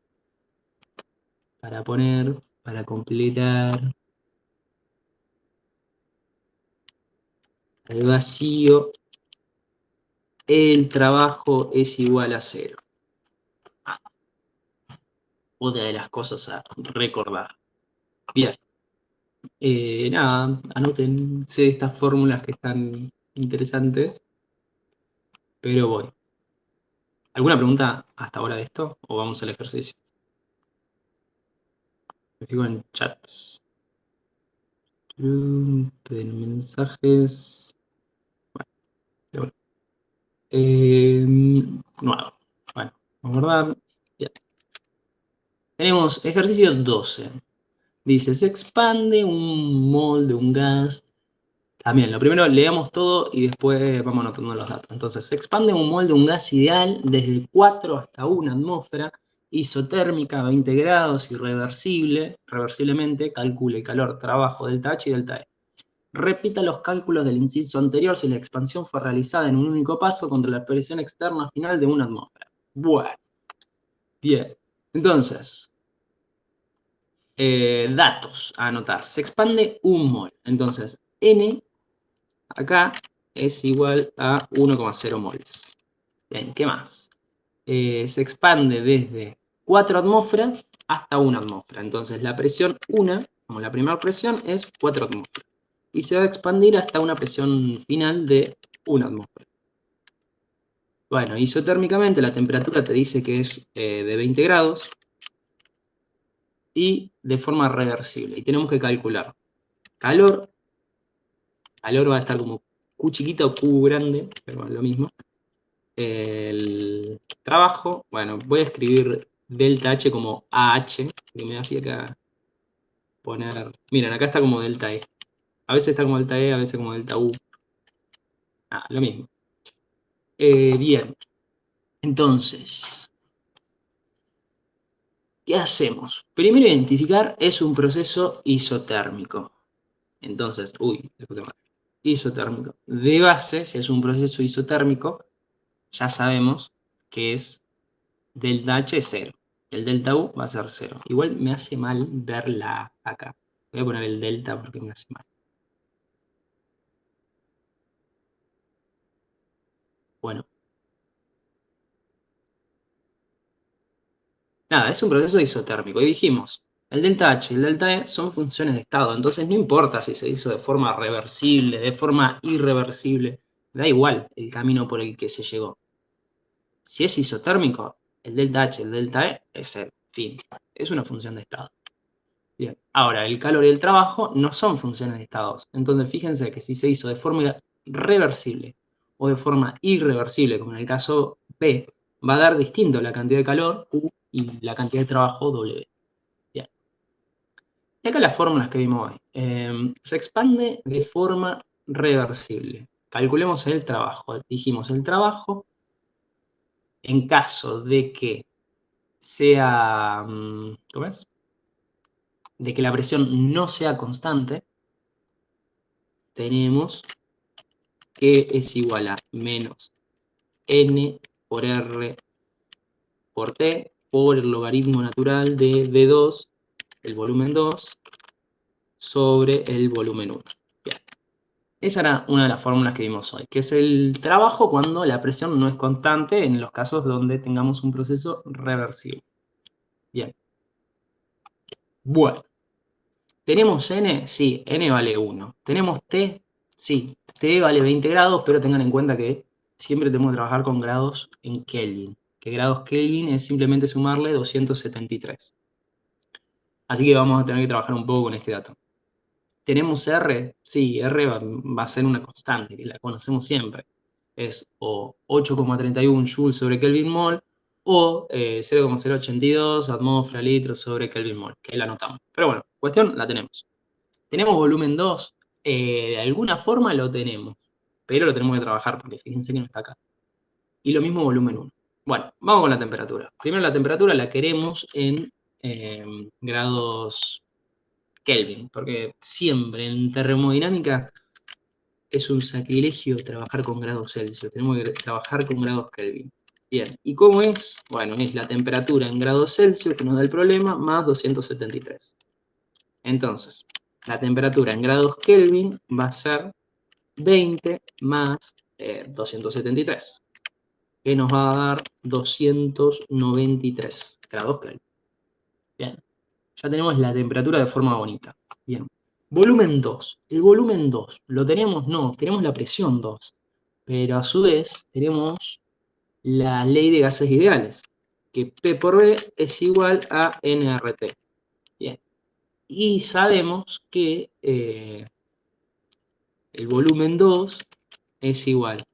para completar, al vacío, el trabajo es igual a cero. Ah, otra de las cosas a recordar. Bien, nada, anótense estas fórmulas que están interesantes, pero voy. ¿Alguna pregunta hasta ahora de esto? ¿O vamos al ejercicio? Me fijo en chats. Mensajes. Bueno, nuevo. Bueno, vamos a guardar. Bien. Tenemos ejercicio 12. Dice, se expande un mol de un gas. También, lo primero leamos todo y después vamos anotando los datos. Entonces, se expande un mol de un gas ideal desde 4 hasta 1 atmósfera, isotérmica, 20 grados, reversiblemente, calcule el calor, trabajo, delta H y delta E. Repita los cálculos del inciso anterior si la expansión fue realizada en un único paso contra la presión externa final de una atmósfera. Bueno, bien. Entonces, datos a anotar. Se expande un mol. Entonces, N acá es igual a 1,0 moles. Bien, ¿qué más? Se expande desde 4 atmósferas hasta 1 atmósfera. Entonces, la presión 1, como la primera presión, es 4 atmósferas. Y se va a expandir hasta una presión final de 1 atmósfera. Bueno, isotérmicamente la temperatura te dice que es de 20 grados y de forma reversible. Y tenemos que calcular calor. Calor va a estar como Q chiquita o Q grande, pero bueno, lo mismo. El trabajo, bueno, voy a escribir delta H como AH, que me da acá poner. Miren, acá está como delta E. A veces está como delta E, a veces como delta U. Ah, lo mismo. Bien, entonces, ¿qué hacemos? Primero identificar es un proceso isotérmico. Entonces, isotérmico. De base, si es un proceso isotérmico, ya sabemos que es delta H es 0. El delta U va a ser 0. Igual me hace mal verla acá. Voy a poner el delta porque me hace mal. Bueno, nada, es un proceso isotérmico. Y dijimos, el delta H y el delta E son funciones de estado. Entonces no importa si se hizo de forma reversible, de forma irreversible. Da igual el camino por el que se llegó. Si es isotérmico, el delta H y el delta E es 0. Fin. Es una función de estado. Bien. Ahora, el calor y el trabajo no son funciones de estados. Entonces, fíjense que si se hizo de forma reversible o de forma irreversible, como en el caso B, va a dar distinto la cantidad de calor U y la cantidad de trabajo W. Bien. Y acá las fórmulas que vimos hoy. Se expande de forma reversible. Calculemos el trabajo. Dijimos el trabajo en caso de que sea, ¿cómo es? De que la presión no sea constante, tenemos que es igual a menos n por r por t por el logaritmo natural de V2, el volumen 2, sobre el volumen 1. Bien. Esa era una de las fórmulas que vimos hoy, que es el trabajo cuando la presión no es constante en los casos donde tengamos un proceso reversible. Bien. Bueno. ¿Tenemos n? Sí, n vale 1. ¿Tenemos t? Sí, t vale 20 grados, pero tengan en cuenta que siempre tenemos que trabajar con grados en Kelvin. Que grados Kelvin es simplemente sumarle 273. Así que vamos a tener que trabajar un poco con este dato. ¿Tenemos R? Sí, R va a ser una constante, que la conocemos siempre. Es o 8,31 joules sobre Kelvin mol o 0,082 atmósfera litros sobre Kelvin mol, que ahí la anotamos. Pero bueno, cuestión la tenemos. ¿Tenemos volumen 2? De alguna forma lo tenemos, pero lo tenemos que trabajar porque fíjense que no está acá. Y lo mismo volumen 1. Bueno, vamos con la temperatura. Primero la temperatura la queremos en grados Kelvin, porque siempre en termodinámica es un sacrilegio trabajar con grados Celsius. Tenemos que trabajar con grados Kelvin. Bien, ¿y cómo es? Bueno, es la temperatura en grados Celsius que nos da el problema más 273. Entonces, la temperatura en grados Kelvin va a ser 20 más 273, que nos va a dar 293 grados Kelvin. Bien, ya tenemos la temperatura de forma bonita. Bien, volumen 2. El volumen 2, ¿lo tenemos? No, tenemos la presión 2, pero a su vez tenemos la ley de gases ideales, que P por B es igual a nRT. Bien, y sabemos que el volumen 2 es igual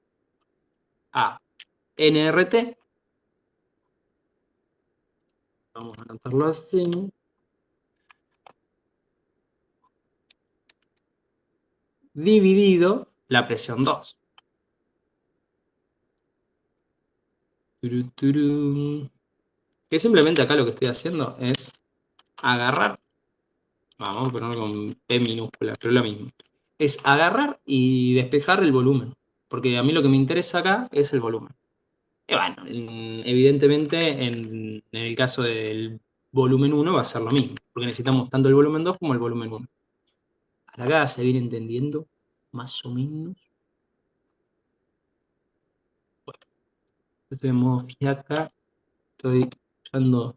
a nRT, vamos a anotarlo así, dividido la presión 2. Que simplemente acá lo que estoy haciendo es agarrar, vamos a ponerlo con P minúscula, pero es lo mismo. Es agarrar y despejar el volumen, porque a mí lo que me interesa acá es el volumen. Y bueno, evidentemente en el caso del volumen 1 va a ser lo mismo, porque necesitamos tanto el volumen 2 como el volumen 1. Acá se viene entendiendo, más o menos. Bueno, estoy en modo fiaca, estoy usando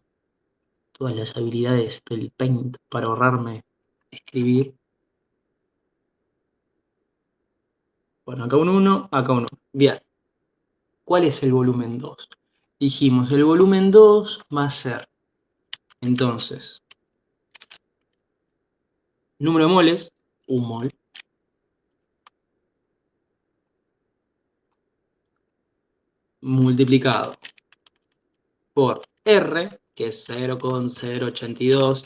todas las habilidades del Paint para ahorrarme escribir. Bueno, acá un 1, acá un 1. Bien, ¿cuál es el volumen 2? Dijimos, el volumen 2 va a ser, entonces, número de moles, un mol, multiplicado por R, que es 0,082,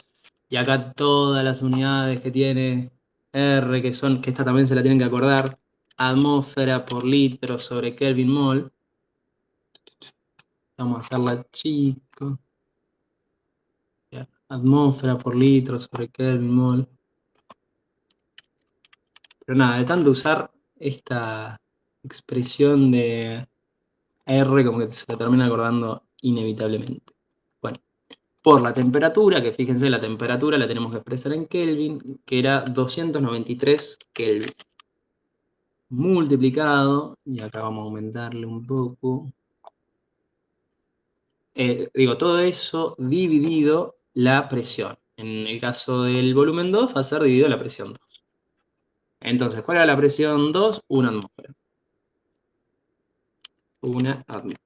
y acá todas las unidades que tiene R, que esta también se la tienen que acordar, atmósfera por litro sobre Kelvin mol. Vamos a hacerla chico. Atmósfera por litro sobre Kelvin mol. Pero nada, de tanto usar esta expresión de R, como que se la termina acordando inevitablemente. Bueno, por la temperatura, que fíjense, la temperatura la tenemos que expresar en Kelvin, que era 293 Kelvin. Multiplicado, y acá vamos a aumentarle un poco. Todo eso dividido la presión. En el caso del volumen 2 va a ser dividido la presión 2. Entonces, ¿cuál era la presión 2? Una atmósfera. Una atmósfera.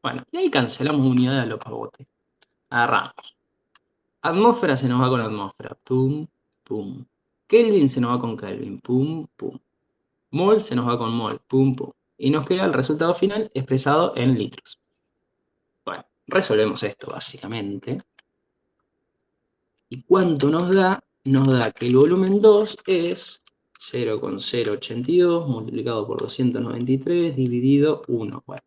Bueno, y ahí cancelamos unidades a los pavotes. Agarramos. Atmósfera se nos va con atmósfera. Pum, pum. Kelvin se nos va con Kelvin. Pum, pum. Mol se nos va con mol. Pum, pum. Y nos queda el resultado final expresado en litros. Bueno, resolvemos esto básicamente. ¿Y cuánto nos da? Nos da que el volumen 2 es 0,082 multiplicado por 293 dividido 1. Bueno,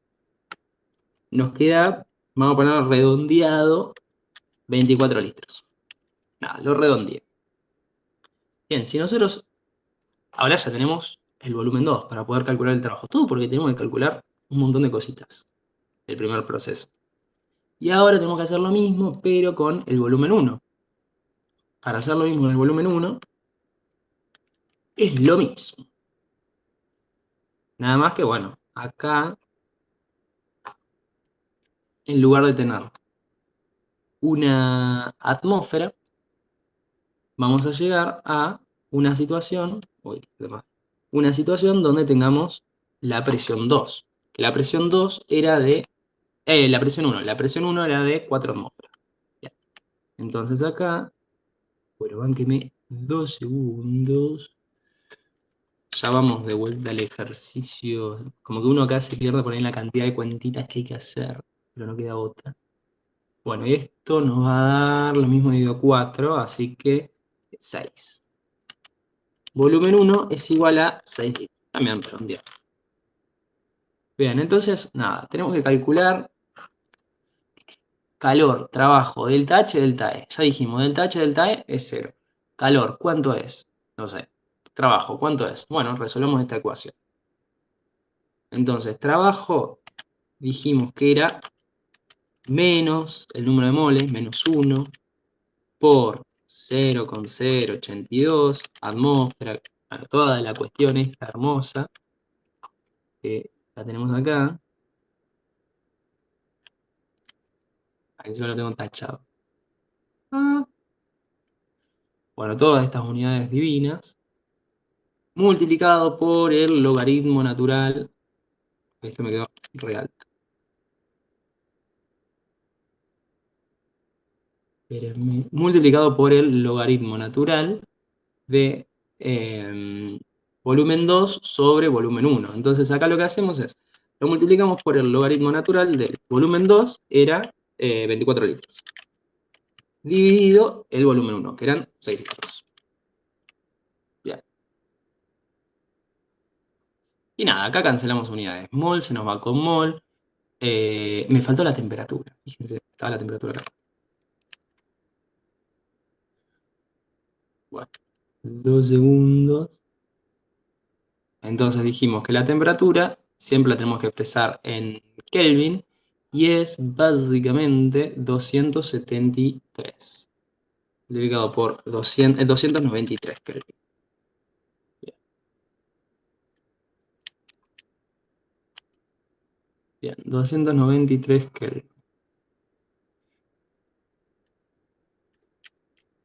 nos queda, vamos a poner redondeado, 24 litros. Nada, lo redondeé. Bien, si nosotros ahora ya tenemos el volumen 2 para poder calcular el trabajo. Todo porque tenemos que calcular un montón de cositas del primer proceso. Y ahora tenemos que hacer lo mismo, pero con el volumen 1. Para hacer lo mismo con el volumen 1, es lo mismo. Nada más que, bueno, acá, en lugar de tener una atmósfera, vamos a llegar a una situación, una situación donde tengamos la presión 2. Que la presión 2 era de, la presión 1 era de 4 atmósferas. Bien. Entonces acá, bueno, bánqueme 2 segundos. Ya vamos de vuelta al ejercicio. Como que uno acá se pierde por ahí en la cantidad de cuentitas que hay que hacer, pero no queda otra. Bueno, y esto nos va a dar lo mismo dividido 4, así que 6. Volumen 1 es igual a 6 litros. También redondear. Bien, entonces, nada, tenemos que calcular calor, trabajo, delta H, delta E. Ya dijimos, delta H, delta E es 0. Calor, ¿cuánto es? No sé. Trabajo, ¿cuánto es? Bueno, resolvemos esta ecuación. Entonces, trabajo, dijimos que era menos el número de moles, menos 1, por 0,082, atmósfera, bueno, toda la cuestión esta hermosa, que la tenemos acá. Ahí encima lo tengo tachado. Ah, bueno, todas estas unidades divinas, multiplicado por el logaritmo natural, esto me quedó real. Espérenme. Multiplicado por el logaritmo natural de volumen 2 sobre volumen 1. Entonces acá lo que hacemos es, lo multiplicamos por el logaritmo natural del volumen 2, era 24 litros, dividido el volumen 1, que eran 6 litros. Bien. Y nada, acá cancelamos unidades. Mol se nos va con mol. Me faltó la temperatura. Fíjense, estaba la temperatura acá. Bueno, 2 segundos. Entonces dijimos que la temperatura siempre la tenemos que expresar en Kelvin y es básicamente 273 multiplicado por 293 Kelvin. Bien, bien, 293 Kelvin.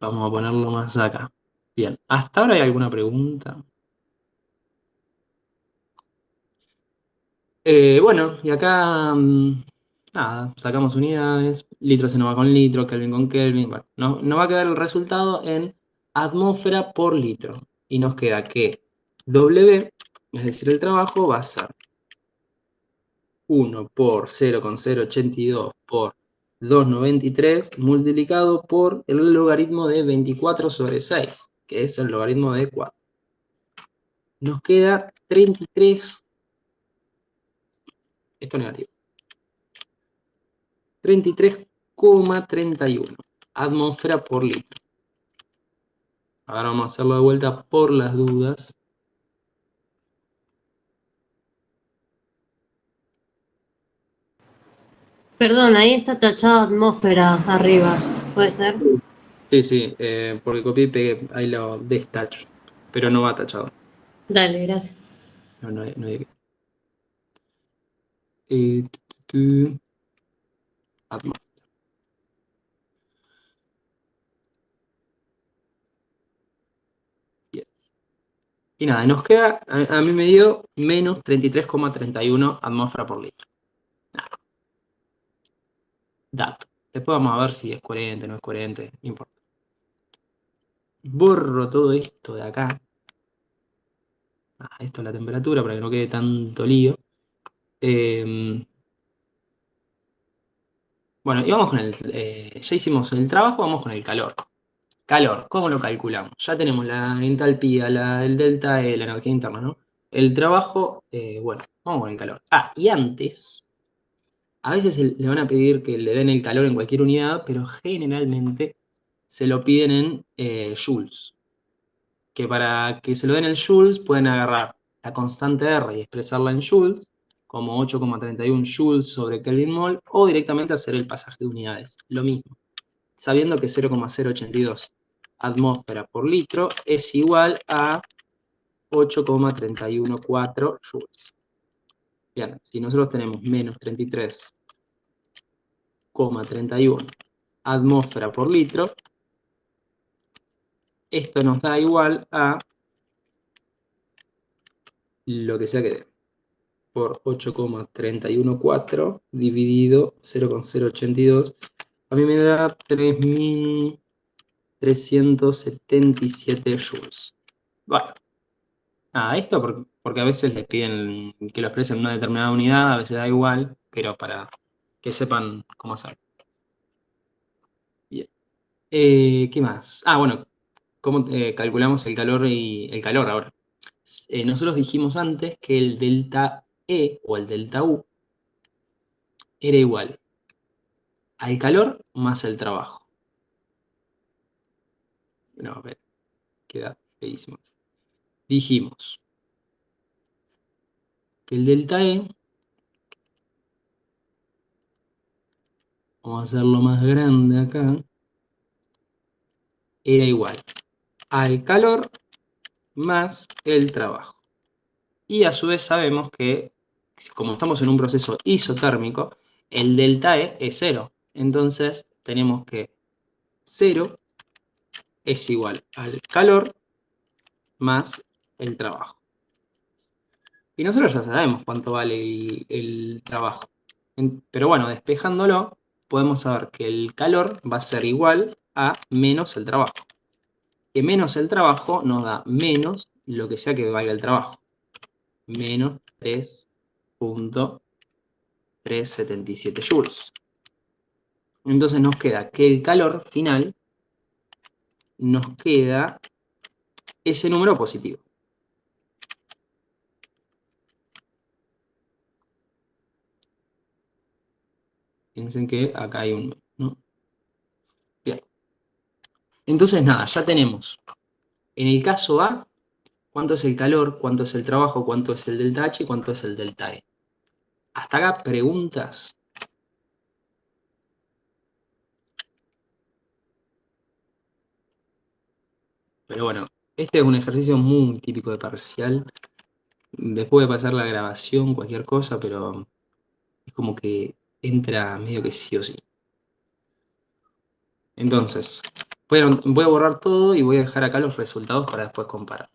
Vamos a ponerlo más acá. Bien, ¿hasta ahora hay alguna pregunta? Bueno, y acá, nada, sacamos unidades, litro se nos va con litro, Kelvin con Kelvin, bueno, nos va a quedar el resultado en atmósfera por litro. Y nos queda que W, es decir, el trabajo, va a ser 1 por 0,082 por 293 multiplicado por el logaritmo de 24 sobre 6, que es el logaritmo de 4. Nos queda 33, esto negativo. 33,31 atmósfera por litro. Ahora vamos a hacerlo de vuelta por las dudas. Perdón, ahí está tachada atmósfera arriba. ¿Puede ser? Sí, sí, porque copié y pegué, ahí lo destacho, pero no va tachado. Dale, gracias. No, no hay. Eh, atmósfera. Bien. Y nada, nos queda, a mí me dio menos 33,31 atmósfera por litro. Nada. Dato. Después vamos a ver si es coherente, no es coherente, no importa. Borro todo esto de acá. Esto es la temperatura para que no quede tanto lío. Bueno, y vamos con ya hicimos el trabajo, vamos con el calor. Calor, ¿cómo lo calculamos? Ya tenemos la entalpía, el delta E, la energía interna, ¿no? El trabajo, bueno, vamos con el calor. Y antes, a veces le van a pedir que le den el calor en cualquier unidad, pero generalmente se lo piden en joules. Que para que se lo den en joules pueden agarrar la constante R y expresarla en joules, como 8,31 joules sobre Kelvin mol, o directamente hacer el pasaje de unidades. Lo mismo, sabiendo que 0,082 atmósfera por litro es igual a 8,314 joules. Bien, si nosotros tenemos menos 33,31 atmósfera por litro, esto nos da igual a lo que sea que dé, por 8,314 dividido 0,082, a mí me da 3.377 joules. Bueno, esto porque a veces les piden que lo expresen en una determinada unidad, a veces da igual, pero para que sepan cómo hacer. Bien. ¿Qué más? Bueno, ¿cómo calculamos el calor y el calor ahora? Nosotros dijimos antes que el delta E o el delta U era igual al calor más el trabajo. No, a ver, queda feísimo. Dijimos que el delta E, vamos a hacerlo más grande acá, era igual al calor más el trabajo. Y a su vez sabemos que, como estamos en un proceso isotérmico, el delta E es 0. Entonces tenemos que 0 es igual al calor más el trabajo. Y nosotros ya sabemos cuánto vale el trabajo. Pero bueno, despejándolo, podemos saber que el calor va a ser igual a menos el trabajo. Que menos el trabajo nos da menos lo que sea que valga el trabajo. Menos 3.377 joules. Entonces nos queda que el calor final nos queda ese número positivo. Piensen que acá hay un, ¿no? Bien. Entonces nada, ya tenemos. En el caso A, cuánto es el calor, cuánto es el trabajo, cuánto es el delta H y cuánto es el delta E. Hasta acá preguntas. Pero bueno, este es un ejercicio muy típico de parcial. Después de pasar la grabación, cualquier cosa, pero es como que entra medio que sí o sí. Entonces, voy a borrar todo y voy a dejar acá los resultados para después comparar.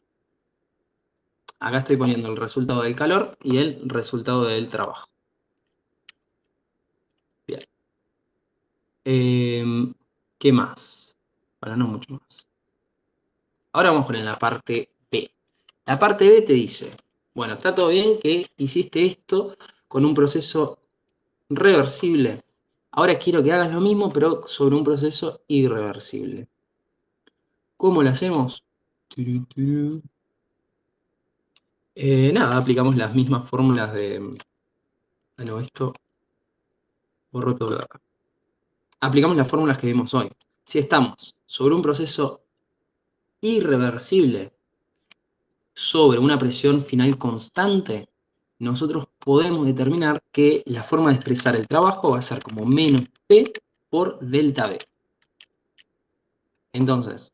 Acá estoy poniendo el resultado del calor y el resultado del trabajo. Bien. ¿Qué más? Bueno, no mucho más. Ahora vamos con la parte B. La parte B te dice, bueno, está todo bien que hiciste esto con un proceso reversible. Ahora quiero que hagas lo mismo, pero sobre un proceso irreversible. ¿Cómo lo hacemos? Nada, aplicamos las mismas fórmulas de... no, esto... Borro todo de acá. Aplicamos las fórmulas que vimos hoy. Si estamos sobre un proceso irreversible, sobre una presión final constante, nosotros podemos determinar que la forma de expresar el trabajo va a ser como menos P por delta B. Entonces,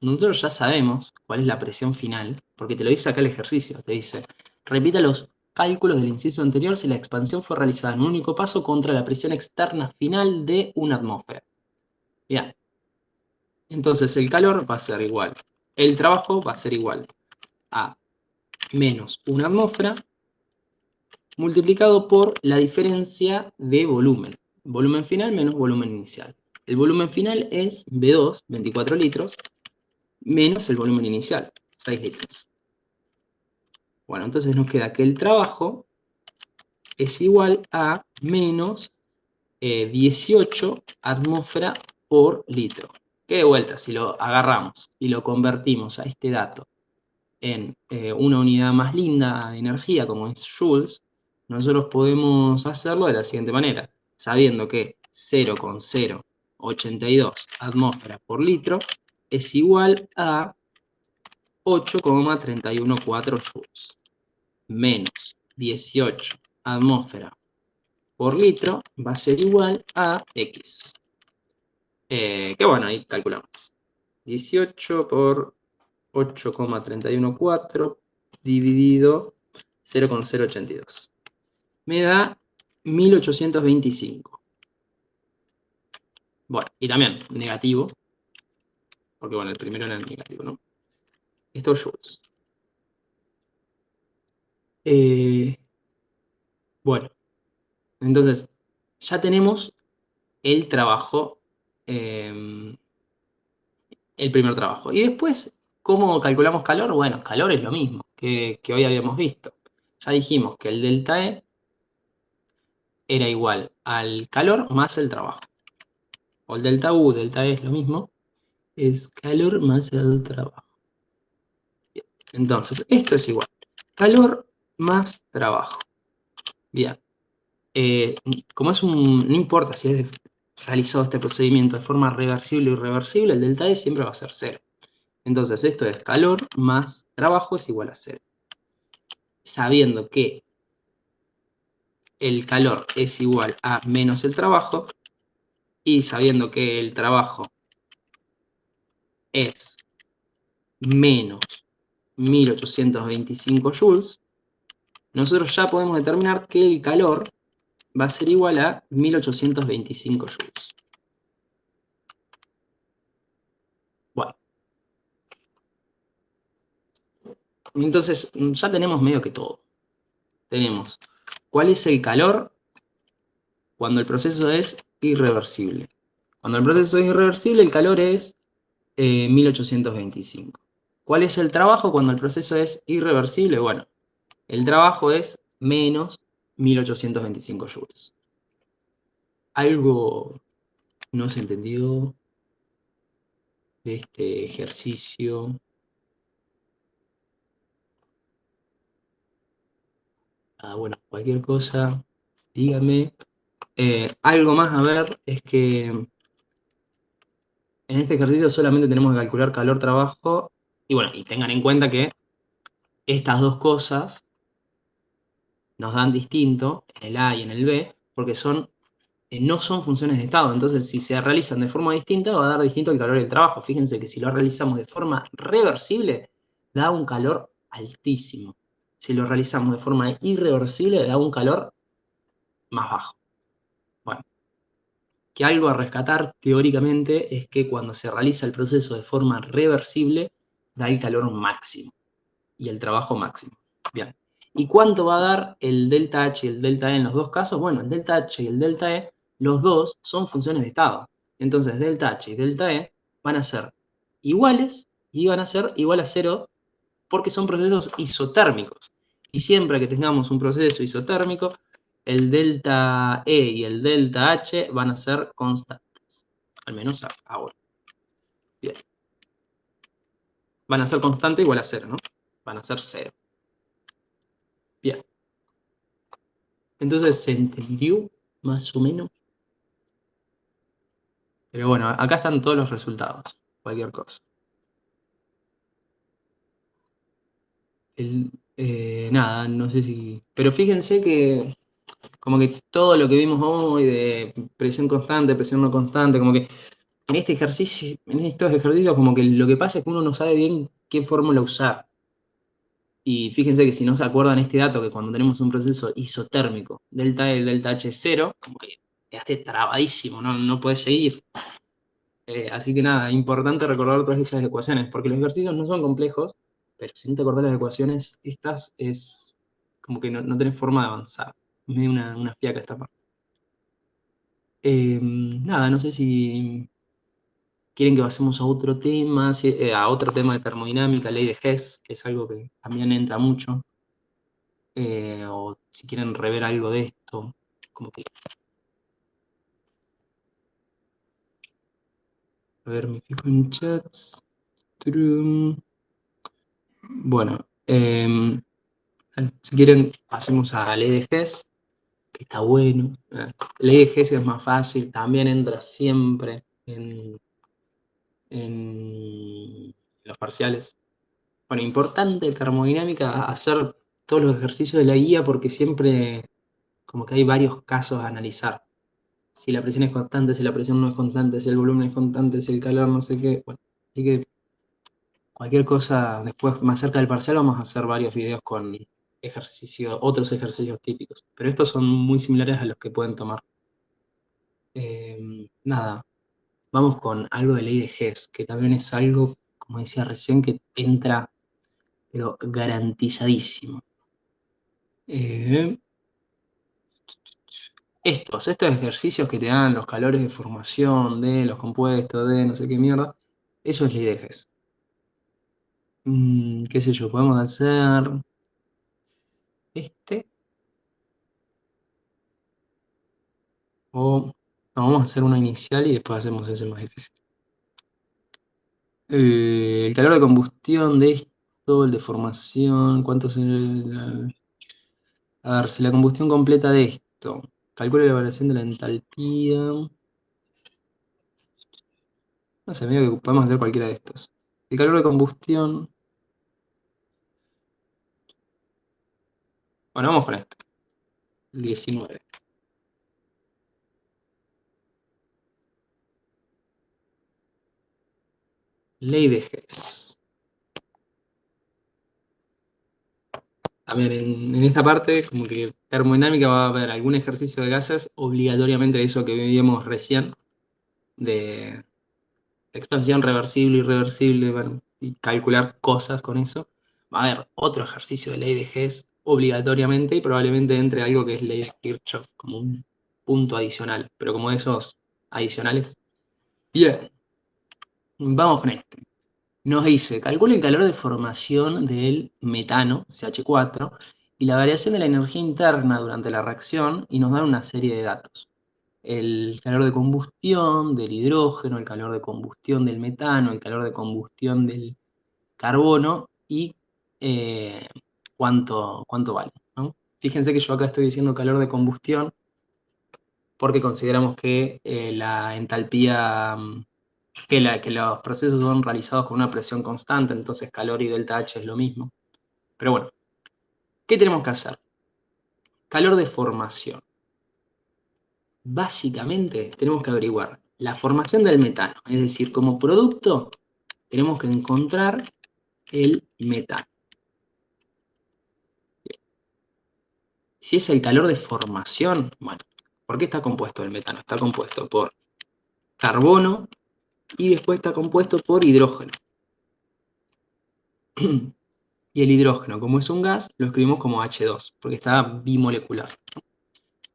nosotros ya sabemos cuál es la presión final, porque te lo dice acá el ejercicio. Te dice, repita los cálculos del inciso anterior si la expansión fue realizada en un único paso contra la presión externa final de una atmósfera. Bien. Entonces el calor va a ser igual. El trabajo va a ser igual a menos una atmósfera multiplicado por la diferencia de volumen. volumen final menos volumen inicial. El volumen final es B2, 24 litros, menos el volumen inicial, 6 litros. Bueno, entonces nos queda que el trabajo es igual a menos 18 atmósfera por litro. Que de vuelta, si lo agarramos y lo convertimos a este dato en una unidad más linda de energía, como es joules, nosotros podemos hacerlo de la siguiente manera, sabiendo que 0,082 atmósferas por litro es igual a 8,314 joules, menos 18 atmósferas por litro va a ser igual a X. Que bueno, ahí calculamos. 18 por 8,314 dividido 0,082. Me da 1825. Bueno, y también negativo, porque bueno, el primero era negativo, ¿no? Esto es joules. Bueno, entonces ya tenemos el trabajo, el primer trabajo. Y después, ¿cómo calculamos calor? Bueno, calor es lo mismo que hoy habíamos visto. Ya dijimos que el delta E era igual al calor más el trabajo. O el delta U, delta E es lo mismo. Es calor más el trabajo. Bien. Entonces, esto es igual. Calor más trabajo. Bien. Como es no importa si es realizado este procedimiento de forma reversible o irreversible, el delta E siempre va a ser 0. Entonces, esto es calor más trabajo es igual a 0. Sabiendo que el calor es igual a menos el trabajo, y sabiendo que el trabajo es menos 1825 joules, nosotros ya podemos determinar que el calor va a ser igual a 1825 joules. Bueno, entonces ya tenemos medio que todo. Tenemos cuál es el calor cuando el proceso es irreversible. Cuando el proceso es irreversible, el calor es 1825. ¿Cuál es el trabajo cuando el proceso es irreversible? Bueno, el trabajo es menos 1825 joules. Algo no se entendió de este ejercicio. Bueno, cualquier cosa, dígame. Algo más a ver es que en este ejercicio solamente tenemos que calcular calor-trabajo. Y bueno, y tengan en cuenta que estas dos cosas nos dan distinto en el A y en el B, porque no son funciones de estado. Entonces, si se realizan de forma distinta, va a dar distinto el calor y el trabajo. Fíjense que si lo realizamos de forma reversible, da un calor altísimo. Si lo realizamos de forma irreversible, da un calor más bajo. Bueno, que algo a rescatar teóricamente es que cuando se realiza el proceso de forma reversible, da el calor máximo y el trabajo máximo. Bien. ¿Y cuánto va a dar el delta H y el delta E en los dos casos? Bueno, el delta H y el delta E, los dos son funciones de estado. Entonces, delta H y delta E van a ser iguales y van a ser igual a 0 porque son procesos isotérmicos. Y siempre que tengamos un proceso isotérmico, el delta E y el delta H van a ser constantes. Al menos ahora. Bien. Van a ser constantes igual a 0, ¿no? Van a ser 0. Bien. Entonces, ¿se entendió más o menos? Pero bueno, acá están todos los resultados. Cualquier cosa. Nada, no sé si... Pero fíjense que como que todo lo que vimos hoy de presión constante, presión no constante, como que en este ejercicio, en estos ejercicios, como que lo que pasa es que uno no sabe bien qué fórmula usar. Y fíjense que si no se acuerdan este dato, que cuando tenemos un proceso isotérmico, delta E, delta H es 0, como que quedaste trabadísimo, no puedes seguir. Así que nada, importante recordar todas esas ecuaciones, porque los ejercicios no son complejos, pero si no te acordás las ecuaciones, estas es como que no tenés forma de avanzar. Es medio una fiaca esta parte. Nada, no sé si quieren que pasemos a otro tema, a otro tema de termodinámica, ley de Hess, que es algo que también entra mucho, o si quieren rever algo de esto, como que, a ver, me fijo en chats. Turum. Bueno, si quieren, pasemos a ley de Hess, que está bueno. Ley de Hess es más fácil, también entra siempre en los parciales. Bueno, importante termodinámica, hacer todos los ejercicios de la guía porque siempre como que hay varios casos a analizar. Si la presión es constante, si la presión no es constante, si el volumen es constante, si el calor no sé qué. Bueno, así que cualquier cosa, después más cerca del parcial vamos a hacer varios videos con otros ejercicios típicos. Pero estos son muy similares a los que pueden tomar. Nada, vamos con algo de ley de Hess, que también es algo, como decía recién, que entra, pero garantizadísimo. Estos ejercicios que te dan los calores de formación de los compuestos, de no sé qué mierda, eso es ley de Hess. Qué sé yo, podemos hacer este, o no, vamos a hacer uno inicial y después hacemos ese más difícil. El calor de combustión de esto, el de formación, ¿cuánto es a ver, si la combustión completa de esto, calcula la variación de la entalpía. No sé, medio que podemos hacer cualquiera de estos. El calor de combustión. Bueno, vamos con esto. 19. Ley de Hess. También en esta parte, como que termodinámica va a haber algún ejercicio de gases, obligatoriamente de eso que vimos recién, de expansión reversible, irreversible, bueno, y calcular cosas con eso. Va a haber otro ejercicio de ley de Hess, obligatoriamente, y probablemente entre algo que es ley de Kirchhoff, como un punto adicional, pero como esos adicionales. Bien, vamos con este. Nos dice, calcula el calor de formación del metano, CH4, y la variación de la energía interna durante la reacción, y nos dan una serie de datos. El calor de combustión del hidrógeno, el calor de combustión del metano, el calor de combustión del carbono y cuánto vale, ¿no? Fíjense que yo acá estoy diciendo calor de combustión porque consideramos que la entalpía que los procesos son realizados con una presión constante, entonces calor y delta H es lo mismo. Pero bueno, ¿qué tenemos que hacer? Calor de formación. Básicamente tenemos que averiguar la formación del metano, es decir, como producto tenemos que encontrar el metano. Si es el calor de formación, bueno, ¿por qué está compuesto el metano? Está compuesto por carbono y después está compuesto por hidrógeno. Y el hidrógeno, como es un gas, lo escribimos como H2, porque está bimolecular.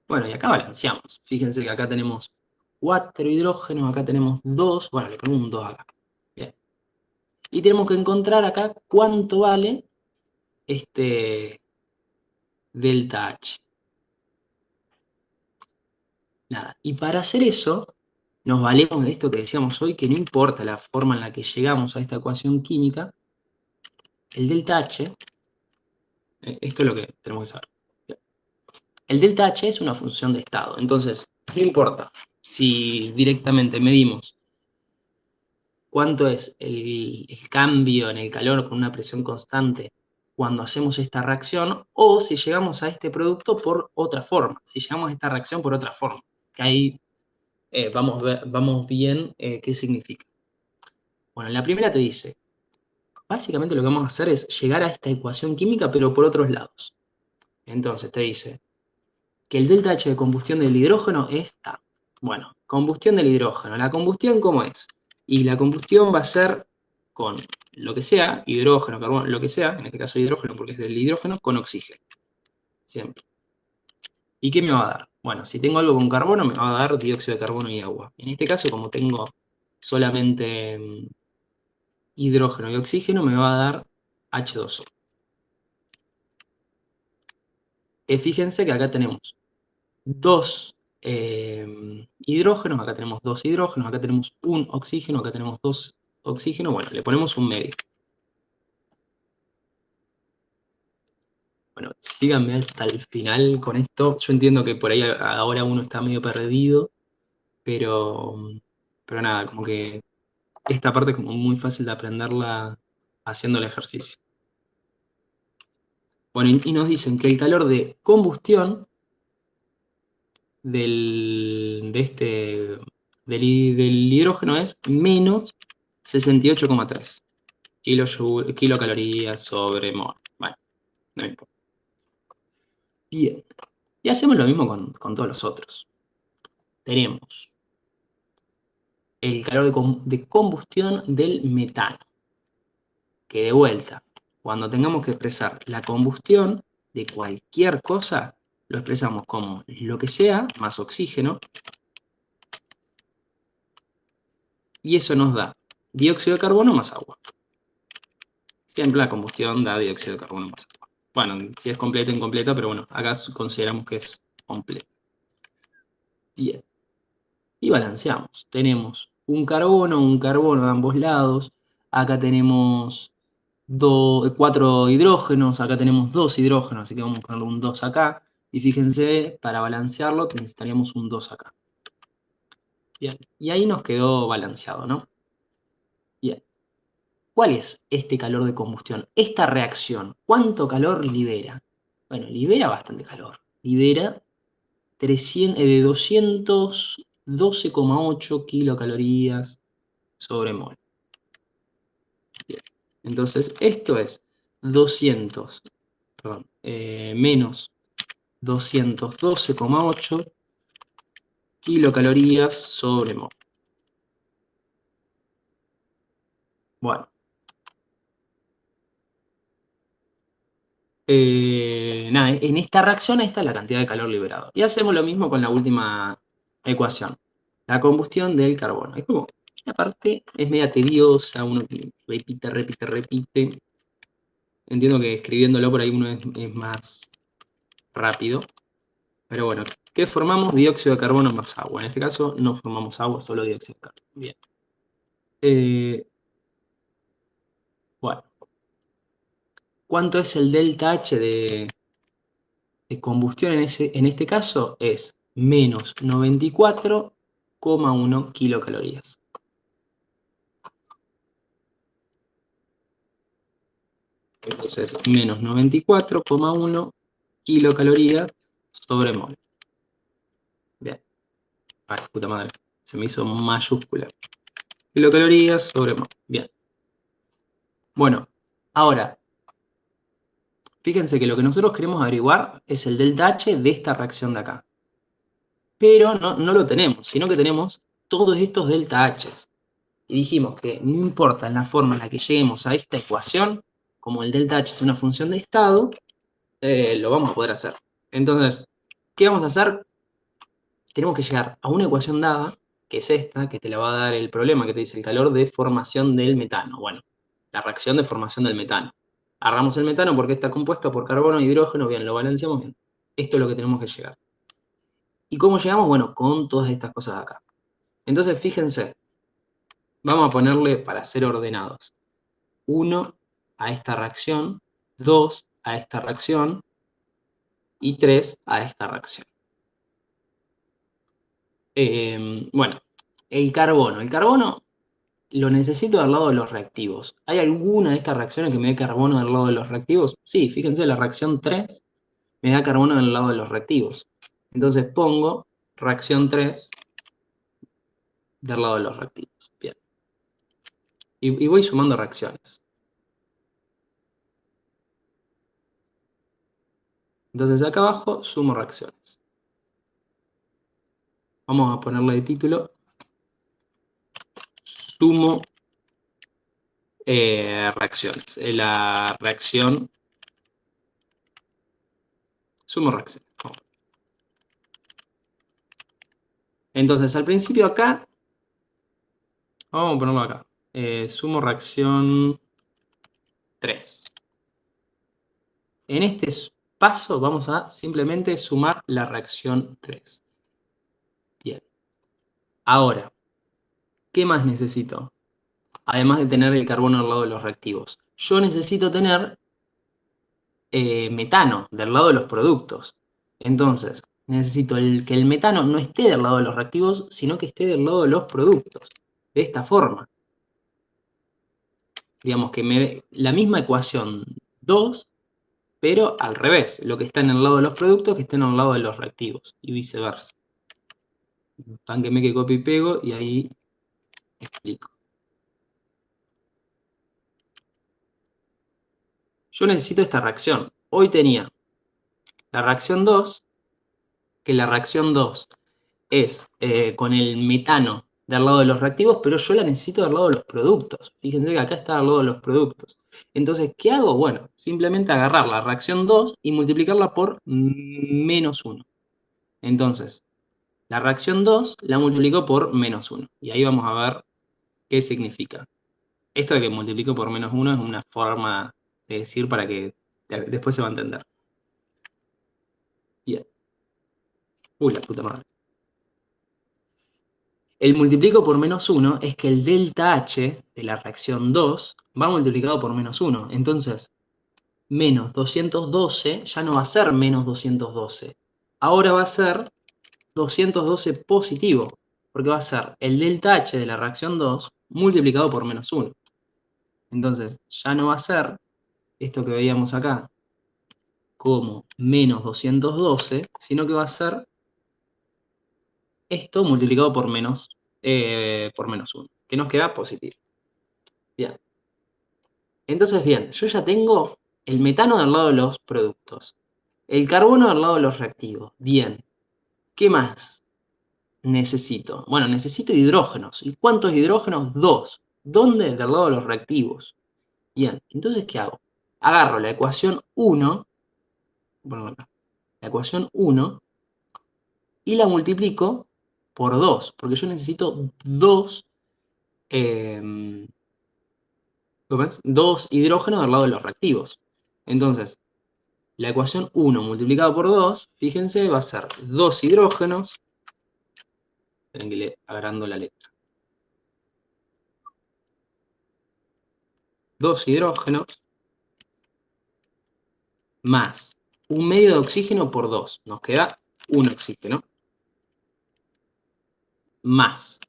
Bueno, y acá balanceamos. Fíjense que acá tenemos 4 hidrógenos, acá tenemos 2. Bueno, le ponemos un 2 acá. Bien. Y tenemos que encontrar acá cuánto vale este delta H. Nada. Y para hacer eso, nos valemos de esto que decíamos hoy, que no importa la forma en la que llegamos a esta ecuación química, el delta H, esto es lo que tenemos que saber. El delta H es una función de estado, entonces no importa si directamente medimos cuánto es el cambio en el calor con una presión constante cuando hacemos esta reacción o si llegamos a este producto por otra forma, si llegamos a esta reacción por otra forma, que ahí vamos bien qué significa. Bueno, la primera te dice, básicamente lo que vamos a hacer es llegar a esta ecuación química pero por otros lados. Entonces te dice que el delta H de combustión del hidrógeno es tal. Bueno, combustión del hidrógeno. ¿La combustión cómo es? Y la combustión va a ser con lo que sea, hidrógeno, carbono, lo que sea, en este caso hidrógeno porque es del hidrógeno, con oxígeno. Siempre. ¿Y qué me va a dar? Bueno, si tengo algo con carbono, me va a dar dióxido de carbono y agua. En este caso, como tengo solamente hidrógeno y oxígeno, me va a dar H2O. Fíjense que acá tenemos dos hidrógenos, acá tenemos dos hidrógenos, acá tenemos un oxígeno, acá tenemos dos oxígenos. Bueno, le ponemos un medio. Bueno, síganme hasta el final con esto. Yo entiendo que por ahí ahora uno está medio perdido, pero, pero nada, como que esta parte es como muy fácil de aprenderla haciendo el ejercicio. Bueno, y nos dicen que el calor de combustión del hidrógeno es menos 68,3 kilocalorías sobre mol. Bueno, no importa. Bien. Y hacemos lo mismo con todos los otros. Tenemos el calor de combustión del metano. Que de vuelta, cuando tengamos que expresar la combustión de cualquier cosa, lo expresamos como lo que sea más oxígeno, y eso nos da dióxido de carbono más agua. Siempre la combustión da dióxido de carbono más agua. Bueno, si es completa, incompleta, pero bueno, acá consideramos que es completa. Bien. Y balanceamos. Tenemos un carbono de ambos lados. Acá tenemos 4 hidrógenos, acá tenemos 2 hidrógenos, así que vamos a ponerle un 2 acá. Y fíjense, para balancearlo necesitaríamos un 2 acá. Bien, y ahí nos quedó balanceado, ¿no? Bien. ¿Cuál es este calor de combustión? Esta reacción, ¿cuánto calor libera? Bueno, libera bastante calor. Libera 212,8 kilocalorías sobre mol. Bien. Entonces, esto es 200, perdón, menos 212,8 kilocalorías sobre mol. Bueno, nada, en esta reacción esta es la cantidad de calor liberado. Y hacemos lo mismo con la última ecuación, la combustión del carbono. Es como, esta parte es media tediosa, uno repite. Entiendo que escribiéndolo por ahí uno es más rápido. Pero bueno, ¿qué formamos? Dióxido de carbono más agua. En este caso no formamos agua, solo dióxido de carbono. Bien. Bueno, ¿cuánto es el delta H de combustión en este caso? Es menos 94,1 kilocalorías. Entonces, menos 94,1 kilocalorías sobre mol. Bien. Ay, puta madre. Se me hizo mayúscula. Kilocalorías sobre mol. Bien. Bueno, ahora, fíjense que lo que nosotros queremos averiguar es el delta H de esta reacción de acá. Pero no lo tenemos, sino que tenemos todos estos delta H's. Y dijimos que no importa en la forma en la que lleguemos a esta ecuación, como el delta H es una función de estado, lo vamos a poder hacer. Entonces, ¿qué vamos a hacer? Tenemos que llegar a una ecuación dada, que es esta, que te la va a dar el problema, que te dice el calor de formación del metano. Bueno, la reacción de formación del metano. Agarramos el metano porque está compuesto por carbono e hidrógeno, bien, lo balanceamos bien. Esto es lo que tenemos que llegar. ¿Y cómo llegamos? Bueno, con todas estas cosas de acá. Entonces, fíjense, vamos a ponerle, para ser ordenados, 1 a esta reacción, 2 a esta reacción y 3 a esta reacción. Bueno, el carbono. El carbono lo necesito del lado de los reactivos. ¿Hay alguna de estas reacciones que me dé carbono del lado de los reactivos? Sí, fíjense, la reacción 3 me da carbono del lado de los reactivos. Entonces pongo reacción 3 del lado de los reactivos. Bien. Y voy sumando reacciones. Entonces acá abajo sumo reacciones. Vamos a ponerle de título sumo reacciones. La reacción, sumo reacciones. Entonces, al principio acá, vamos a ponerlo acá. Sumo reacción 3. En este paso vamos a simplemente sumar la reacción 3. Bien. Ahora, ¿qué más necesito? Además de tener el carbono al lado de los reactivos. Yo necesito tener metano del lado de los productos. Entonces, necesito que el metano no esté del lado de los reactivos, sino que esté del lado de los productos. De esta forma. Digamos que la misma ecuación 2, pero al revés. Lo que está en el lado de los productos que estén al lado de los reactivos. Y viceversa. Tánqueme que copio y pego y ahí explico. Yo necesito esta reacción. Hoy tenía la reacción 2, que la reacción 2 es con el metano del lado de los reactivos, pero yo la necesito del lado de los productos. Fíjense que acá está del lado de los productos. Entonces, ¿qué hago? Bueno, simplemente agarrar la reacción 2 y multiplicarla por menos 1. Entonces, la reacción 2 la multiplico por menos 1. Y ahí vamos a ver qué significa. Esto de que multiplico por menos 1 es una forma de decir para que después se va a entender. Bien. Uy, la puta madre. El multiplico por menos 1 es que el delta H de la reacción 2 va multiplicado por menos 1. Entonces, menos 212 ya no va a ser menos 212. Ahora va a ser 212 positivo, porque va a ser el delta H de la reacción 2 multiplicado por menos 1. Entonces, ya no va a ser esto que veíamos acá como menos 212, sino que va a ser esto multiplicado por menos 1, que nos queda positivo. Bien. Entonces, bien, yo ya tengo el metano del lado de los productos, el carbono del lado de los reactivos. Bien, ¿qué más necesito? Bueno, necesito hidrógenos. ¿Y cuántos hidrógenos? 2. ¿Dónde? Del lado de los reactivos. Bien, entonces, ¿qué hago? Agarro la ecuación 1, bueno, la ecuación 1 y la multiplico por 2, porque yo necesito 2 hidrógenos del lado de los reactivos. Entonces, la ecuación 1 multiplicado por 2, fíjense, va a ser 2 hidrógenos. Esperen que le agrando la letra. 2 hidrógenos más un medio de oxígeno por 2. Nos queda un oxígeno. Más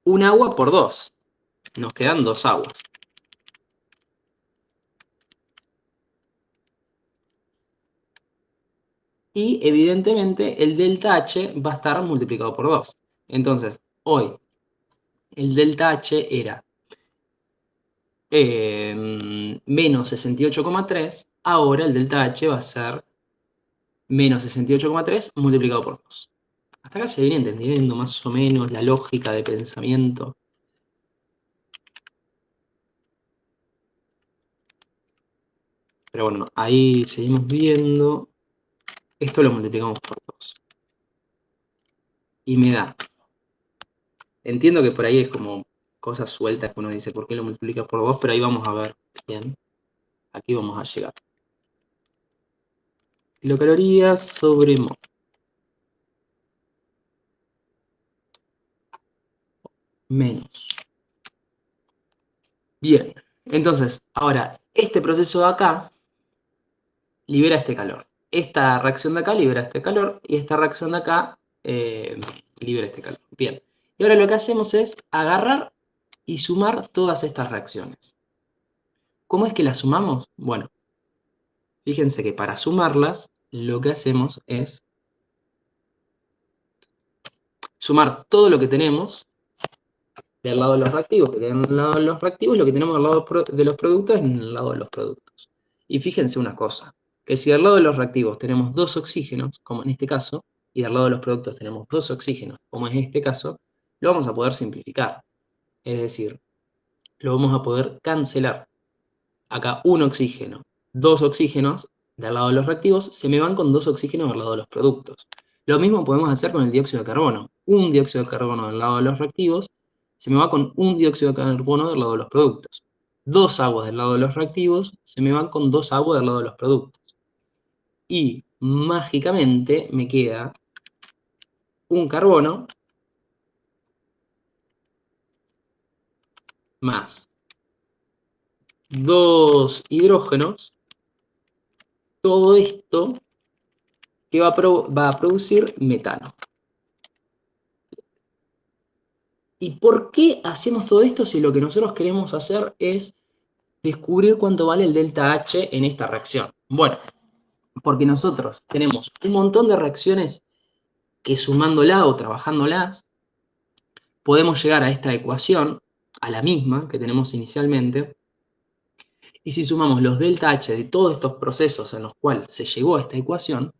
un agua por 2. Nos quedan 2 aguas. Y evidentemente el delta H va a estar multiplicado por 2. Entonces, hoy el delta H era menos 68,3. Ahora el delta H va a ser menos 68,3 multiplicado por 2. Hasta acá se viene entendiendo más o menos la lógica de pensamiento. Pero bueno, ahí seguimos viendo. Esto lo multiplicamos por 2. Y me da. Entiendo que por ahí es como cosas sueltas que uno dice, ¿por qué lo multiplicas por 2? Pero ahí vamos a ver bien. Aquí vamos a llegar. Kilocalorías sobre mol. Menos. Bien. Entonces, ahora, este proceso de acá libera este calor. Esta reacción de acá libera este calor y esta reacción de acá libera este calor. Bien. Y ahora lo que hacemos es agarrar y sumar todas estas reacciones. ¿Cómo es que las sumamos? Bueno, fíjense que para sumarlas lo que hacemos es sumar todo lo que tenemos del lado de los reactivos, que quedan del lado de los reactivos, y lo que tenemos del lado de los productos en el lado de los productos. Y fíjense una cosa, que si del lado de los reactivos tenemos 2 oxígenos, como en este caso, y del lado de los productos tenemos 2 oxígenos, como en este caso, lo vamos a poder simplificar. Es decir, lo vamos a poder cancelar. Acá un oxígeno, 2 oxígenos, del lado de los reactivos se me van con 2 oxígenos del lado de los productos. Lo mismo podemos hacer con el dióxido de carbono. Un dióxido de carbono del lado de los reactivos se me va con un dióxido de carbono del lado de los productos. 2 aguas del lado de los reactivos se me van con 2 aguas del lado de los productos. Y mágicamente me queda un carbono más 2 hidrógenos. Todo esto que va a producir metano. ¿Y por qué hacemos todo esto si lo que nosotros queremos hacer es descubrir cuánto vale el delta H en esta reacción? Bueno, porque nosotros tenemos un montón de reacciones que sumándolas o trabajándolas podemos llegar a esta ecuación, a la misma que tenemos inicialmente, y si sumamos los delta H de todos estos procesos en los cuales se llegó a esta ecuación,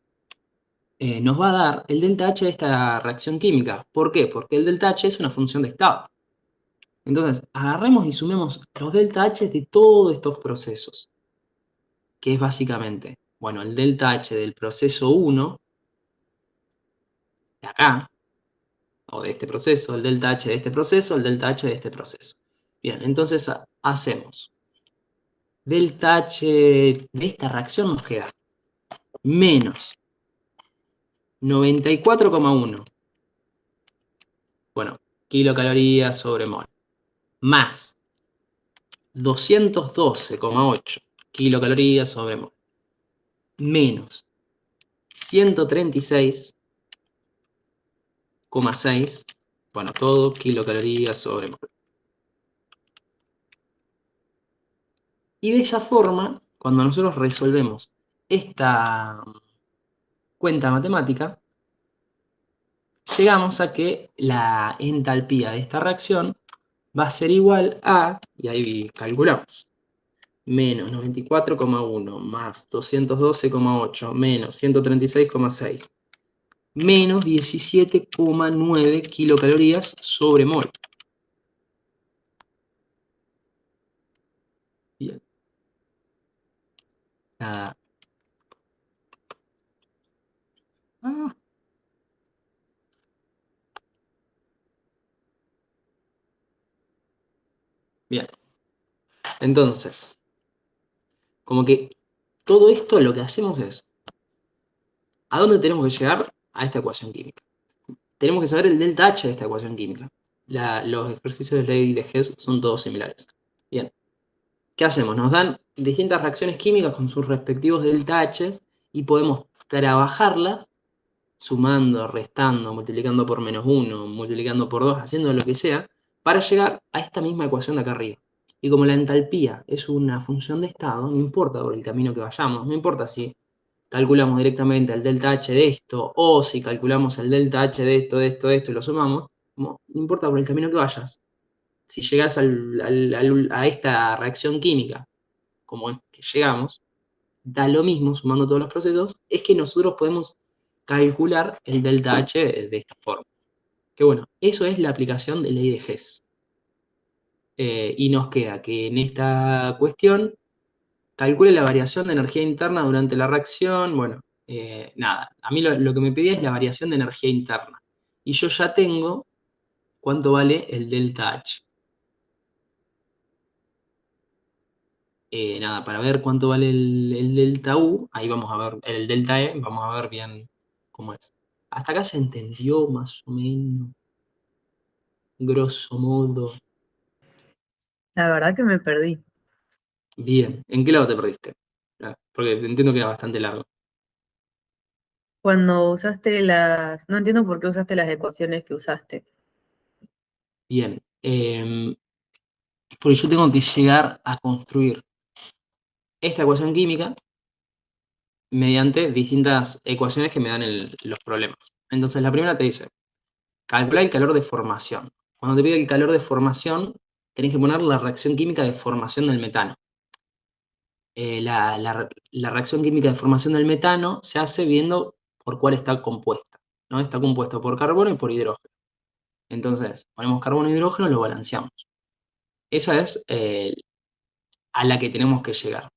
nos va a dar el delta H de esta reacción química. ¿Por qué? Porque el delta H es una función de estado. Entonces, agarremos y sumemos los delta H de todos estos procesos, que es básicamente, bueno, el delta H del proceso 1, de acá, o de este proceso, el delta H de este proceso, el delta H de este proceso. Bien, entonces hacemos delta H de esta reacción nos queda menos 94,1, bueno, kilocalorías sobre mol, más 212,8 kilocalorías sobre mol, menos 136,6, bueno, todo kilocalorías sobre mol. Y de esa forma, cuando nosotros resolvemos esta cuenta matemática, llegamos a que la entalpía de esta reacción va a ser igual a, y ahí calculamos, menos 94,1 más 212,8 menos 136,6 menos 17,9 kilocalorías sobre mol. Bien. Nada. Ah. Bien. Entonces, como que todo esto lo que hacemos es, ¿a dónde tenemos que llegar? A esta ecuación química. Tenemos que saber el delta H de esta ecuación química. Los ejercicios de ley de Hess son todos similares. Bien. ¿Qué hacemos? Nos dan distintas reacciones químicas con sus respectivos delta H y podemos trabajarlas sumando, restando, multiplicando por -1, multiplicando por 2, haciendo lo que sea, para llegar a esta misma ecuación de acá arriba. Y como la entalpía es una función de estado, no importa por el camino que vayamos, no importa si calculamos directamente el delta H de esto, o si calculamos el delta H de esto, de esto, de esto, y lo sumamos, no importa por el camino que vayas. Si llegas a esta reacción química, como es que llegamos, da lo mismo sumando todos los procesos, es que nosotros podemos calcular el delta H de esta forma. Que bueno, eso es la aplicación de ley de Hess. Y nos queda que en esta cuestión calcule la variación de energía interna durante la reacción. Bueno, nada, a mí lo que me pedía es la variación de energía interna. Y yo ya tengo cuánto vale el delta H. Nada, para ver cuánto vale el delta U, ahí vamos a ver el delta E, vamos a ver bien cómo es. Hasta acá se entendió más o menos, grosso modo. La verdad que me perdí. Bien, ¿en qué lado te perdiste? Porque entiendo que era bastante largo. Cuando usaste las... No entiendo por qué usaste las ecuaciones que usaste. Bien, porque yo tengo que llegar a construir esta ecuación química mediante distintas ecuaciones que me dan los problemas. Entonces, la primera te dice, calcula el calor de formación. Cuando te pide el calor de formación, tenés que poner la reacción química de formación del metano. La reacción química de formación del metano se hace viendo por cuál está compuesta, ¿no? Está compuesta por carbono y por hidrógeno. Entonces, ponemos carbono e hidrógeno, lo balanceamos. Esa es a la que tenemos que llegar.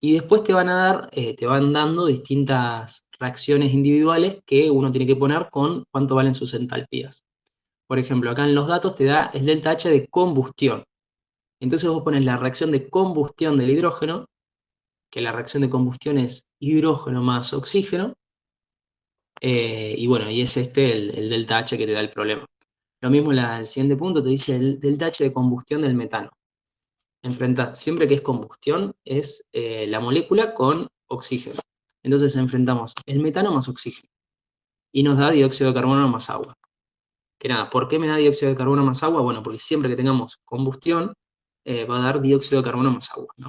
Y después te van a dar, te van dando distintas reacciones individuales que uno tiene que poner con cuánto valen sus entalpías. Por ejemplo, acá en los datos te da el delta H de combustión. Entonces vos pones la reacción de combustión del hidrógeno, que la reacción de combustión es hidrógeno más oxígeno, y bueno, y es este el delta H que te da el problema. Lo mismo el siguiente punto te dice el delta H de combustión del metano. Enfrenta, siempre que es combustión, es la molécula con oxígeno. Entonces enfrentamos el metano más oxígeno y nos da dióxido de carbono más agua. Que nada, ¿por qué me da dióxido de carbono más agua? Bueno, porque siempre que tengamos combustión, va a dar dióxido de carbono más agua, ¿no?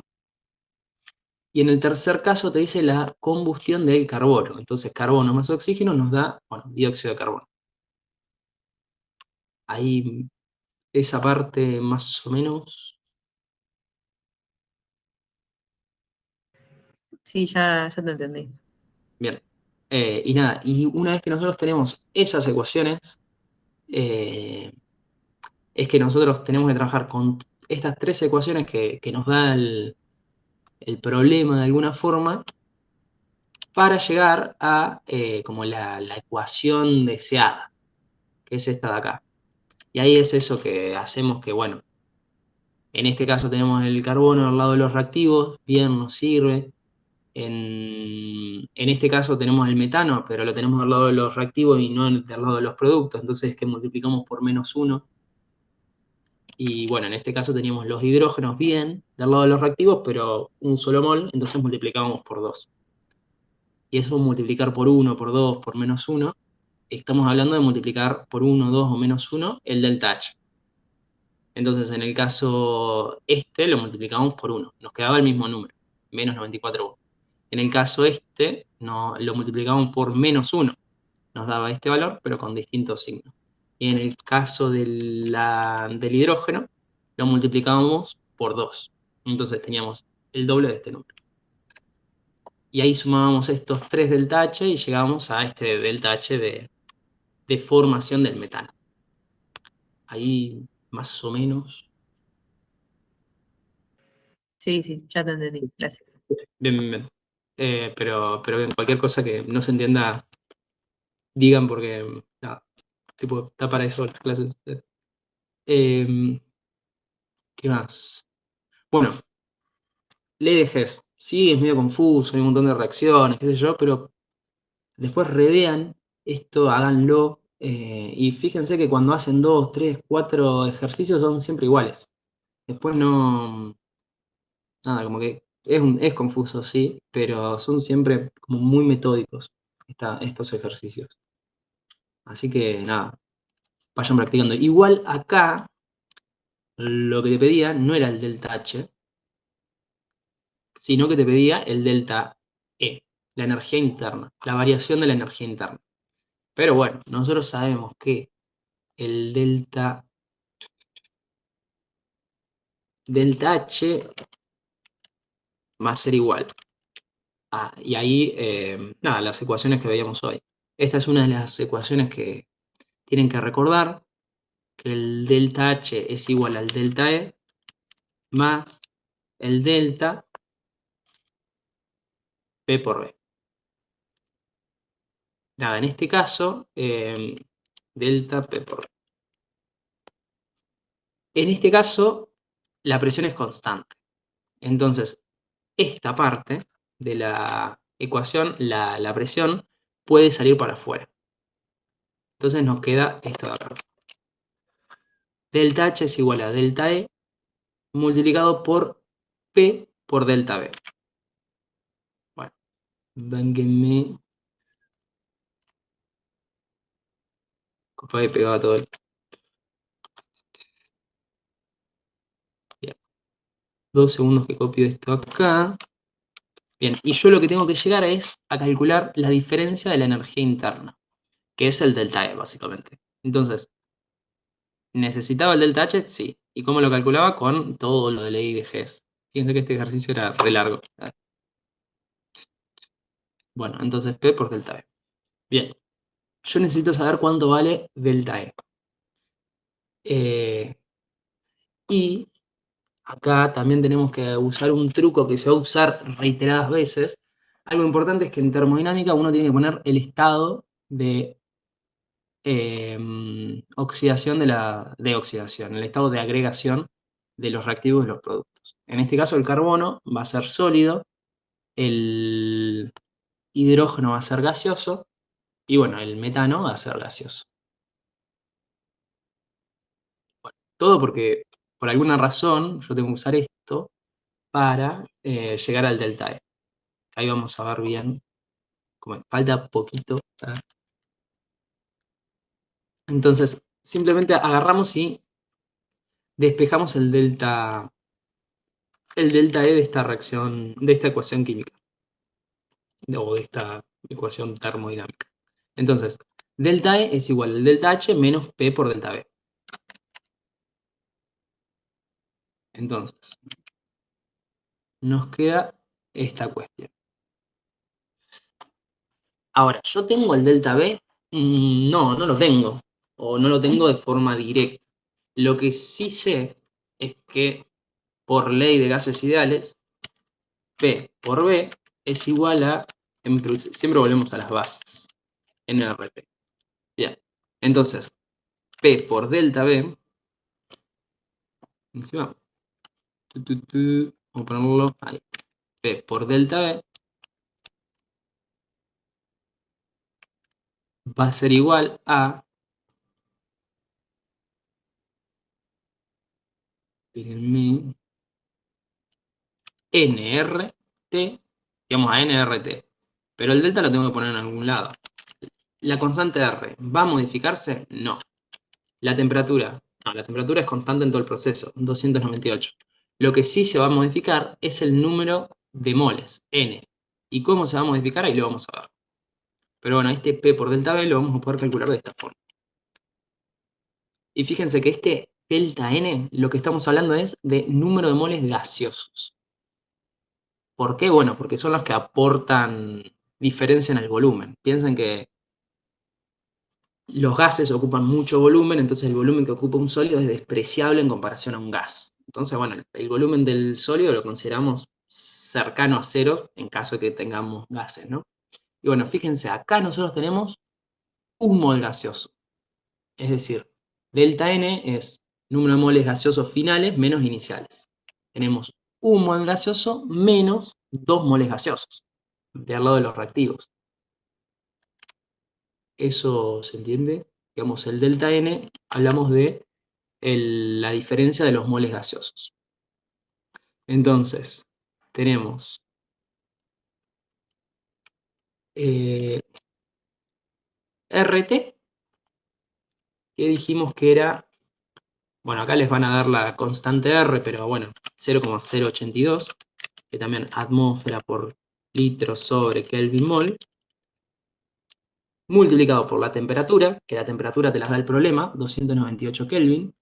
Y en el tercer caso te dice la combustión del carbono. Entonces carbono más oxígeno nos da, bueno, dióxido de carbono. Ahí esa parte más o menos. Sí, ya te entendí. Bien. Y nada, y una vez que nosotros tenemos esas ecuaciones, es que nosotros tenemos que trabajar con estas tres ecuaciones que nos da el problema de alguna forma para llegar a como la ecuación deseada, que es esta de acá. Y ahí es eso que hacemos que, bueno, en este caso tenemos el carbono al lado de los reactivos, bien, nos sirve. En este caso tenemos el metano, pero lo tenemos al lado de los reactivos y no del lado de los productos, entonces es que multiplicamos por -1. Y bueno, en este caso teníamos los hidrógenos bien del lado de los reactivos, pero un solo mol, entonces multiplicábamos por 2. Y eso multiplicar por 1, por 2, por -1, estamos hablando de multiplicar por 1, 2 o -1 el delta H. Entonces, en el caso este lo multiplicamos por 1, nos quedaba el mismo número, menos 94. En el caso este no, lo multiplicamos por -1, nos daba este valor, pero con distintos signos. Y en el caso del hidrógeno, lo multiplicábamos por 2. Entonces teníamos el doble de este número. Y ahí sumábamos estos 3 delta H y llegábamos a este delta H de formación del metano. Ahí más o menos. Sí, ya te entendí. Gracias. Bien, bien, bien. Pero bien, cualquier cosa que no se entienda, digan porque nada, tipo, está para eso las clases. ¿Qué más? Bueno, ley de Hess. Sí, es medio confuso, hay un montón de reacciones, qué sé yo, pero después revean esto, háganlo, y fíjense que cuando hacen 2, 3, 4 ejercicios son siempre iguales. Después no, nada, como que es confuso, sí, pero son siempre como muy metódicos estos ejercicios. Así que nada, vayan practicando. Igual acá lo que te pedía no era el delta H, sino que te pedía el delta E, la energía interna, la variación de la energía interna. Pero bueno, nosotros sabemos que el delta H va a ser igual. Y ahí, nada, las ecuaciones que veíamos hoy. Esta es una de las ecuaciones que tienen que recordar, que el delta H es igual al delta E más el delta P por B. Nada, en este caso, delta P por B. En este caso, la presión es constante. Entonces, esta parte de la ecuación, la presión, puede salir para afuera. Entonces nos queda esto de acá. Delta H es igual a delta E multiplicado por P por delta B. Bueno, venganme. Copa y pegaba todo el. Bien. 2 segundos que copio esto acá. Bien, y yo lo que tengo que llegar es a calcular la diferencia de la energía interna, que es el delta E, básicamente. Entonces, ¿necesitaba el delta H? Sí. ¿Y cómo lo calculaba? Con todo lo de ley de Hess. Fíjense que este ejercicio era re largo. Bueno, entonces P por delta E. Bien. Yo necesito saber cuánto vale delta E. Y acá también tenemos que usar un truco que se va a usar reiteradas veces. Algo importante es que en termodinámica uno tiene que poner el estado de oxidación de oxidación, el estado de agregación de los reactivos y los productos. En este caso el carbono va a ser sólido, el hidrógeno va a ser gaseoso y bueno, el metano va a ser gaseoso. Bueno, todo porque por alguna razón yo tengo que usar esto para llegar al delta E. Ahí vamos a ver bien, como falta poquito. Entonces, simplemente agarramos y despejamos el delta E de esta reacción, de esta ecuación química, o de esta ecuación termodinámica. Entonces, delta E es igual al delta H menos P por delta B. Entonces, nos queda esta cuestión. Ahora, ¿yo tengo el delta B? No, no lo tengo. O no lo tengo de forma directa. Lo que sí sé es que por ley de gases ideales, P por B es igual a, siempre volvemos a las bases, NRT. Bien, entonces, P por delta B, encima, vamos a ponerlo ahí, P por delta B va a ser igual a, espérenme, NRT, digamos a NRT, pero el delta lo tengo que poner en algún lado. ¿La constante R va a modificarse? No. La temperatura, no, la temperatura es constante en todo el proceso, 298. Lo que sí se va a modificar es el número de moles, N. ¿Y cómo se va a modificar? Ahí lo vamos a ver. Pero bueno, este P por delta B lo vamos a poder calcular de esta forma. Y fíjense que este delta N, lo que estamos hablando es de número de moles gaseosos. ¿Por qué? Bueno, porque son los que aportan diferencia en el volumen. Piensen que los gases ocupan mucho volumen, entonces el volumen que ocupa un sólido es despreciable en comparación a un gas. Entonces, bueno, el volumen del sólido lo consideramos cercano a cero en caso de que tengamos gases, ¿no? Y bueno, fíjense, acá nosotros tenemos un mol gaseoso. Es decir, delta N es número de moles gaseosos finales menos iniciales. Tenemos un mol gaseoso menos 2 moles gaseosos, de al lado de los reactivos. ¿Eso se entiende? Digamos, el delta N, hablamos de la diferencia de los moles gaseosos. Entonces, tenemos RT, que dijimos que era, bueno, acá les van a dar la constante R, pero bueno, 0,082, que también atmósfera por litro sobre Kelvin mol, multiplicado por la temperatura, que la temperatura te las da el problema, 298 Kelvin,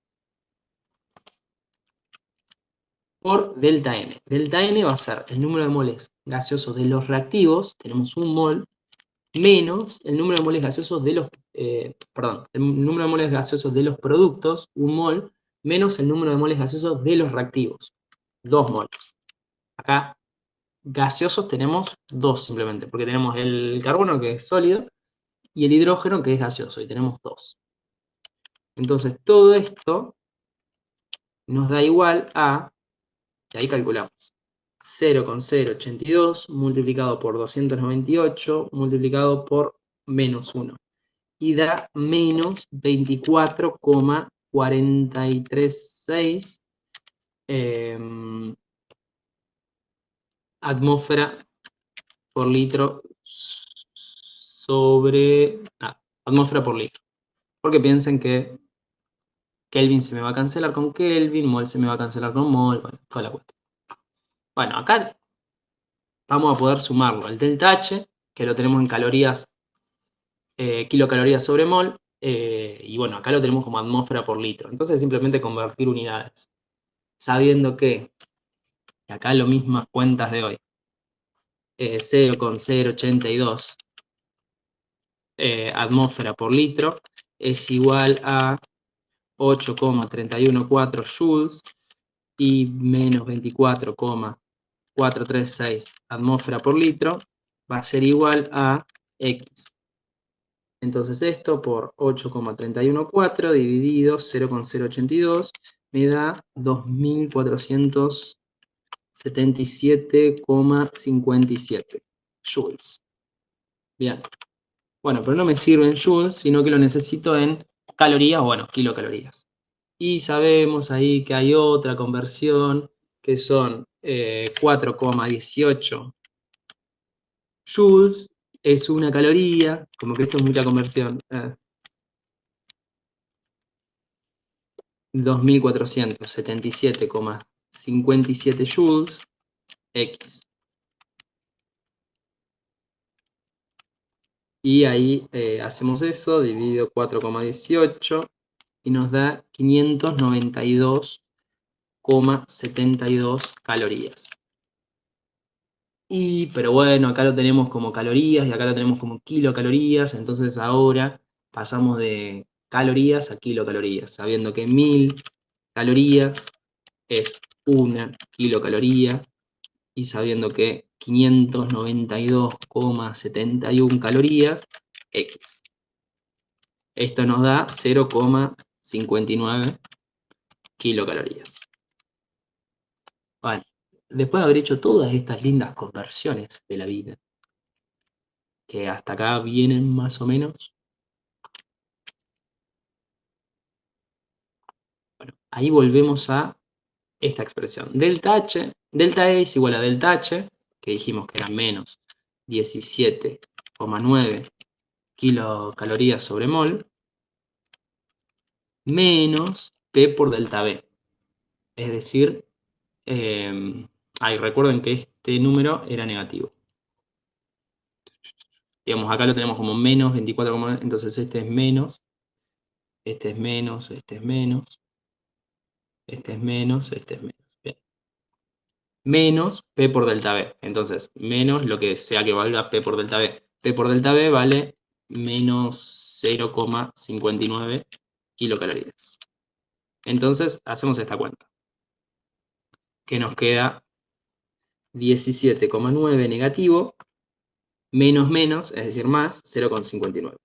por delta N. Delta N va a ser el número de moles gaseosos de los reactivos, tenemos un mol, menos el número de moles gaseosos de los, el número de moles gaseosos de los productos, un mol, menos el número de moles gaseosos de los reactivos, 2 moles. Acá gaseosos tenemos 2 simplemente, porque tenemos el carbono que es sólido y el hidrógeno que es gaseoso, y tenemos 2. Entonces todo esto nos da igual a, y ahí calculamos, 0,082 multiplicado por 298 multiplicado por menos 1. Y da menos 24,436 atmósfera por litro sobre atmósfera por litro. Porque piensen que Kelvin se me va a cancelar con Kelvin, mol se me va a cancelar con mol, bueno, toda la cuestión. Bueno, acá vamos a poder sumarlo. El delta H, que lo tenemos en calorías, kilocalorías sobre mol, y bueno, acá lo tenemos como atmósfera por litro. Entonces simplemente convertir unidades. Sabiendo que, y acá lo mismas cuentas de hoy, 0,082 atmósfera por litro es igual a 8,314 joules y menos 24,436 atmósfera por litro va a ser igual a X. Entonces esto por 8,314 dividido 0,082 me da 2477,57 joules. Bien. Bueno, pero no me sirve en joules, sino que lo necesito en calorías, o bueno, kilocalorías. Y sabemos ahí que hay otra conversión, que son 4,18 joules, es una caloría, como que esto es mucha conversión. 2477,57 joules, X. Y ahí hacemos eso, dividido 4,18 y nos da 592,72 calorías. Pero bueno, acá lo tenemos como calorías y acá lo tenemos como kilocalorías, entonces ahora pasamos de calorías a kilocalorías, sabiendo que 1000 calorías es una kilocaloría y sabiendo que 592,71 calorías, X. Esto nos da 0,59 kilocalorías. Bueno, después de haber hecho todas estas lindas conversiones de la vida, que hasta acá vienen más o menos, bueno, ahí volvemos a esta expresión. Delta E es igual a delta H, que dijimos que era menos 17,9 kilocalorías sobre mol, menos P por delta B. Es decir, recuerden que este número era negativo. Digamos, acá lo tenemos como menos 24,9, entonces este es menos, este es menos, este es menos, este es menos, este es menos. Bien. Menos P por delta B. Entonces, menos lo que sea que valga P por delta B. P por delta B vale menos 0,59 kilocalorías. Entonces, hacemos esta cuenta. Que nos queda 17,9 negativo, menos menos, es decir, más 0,59.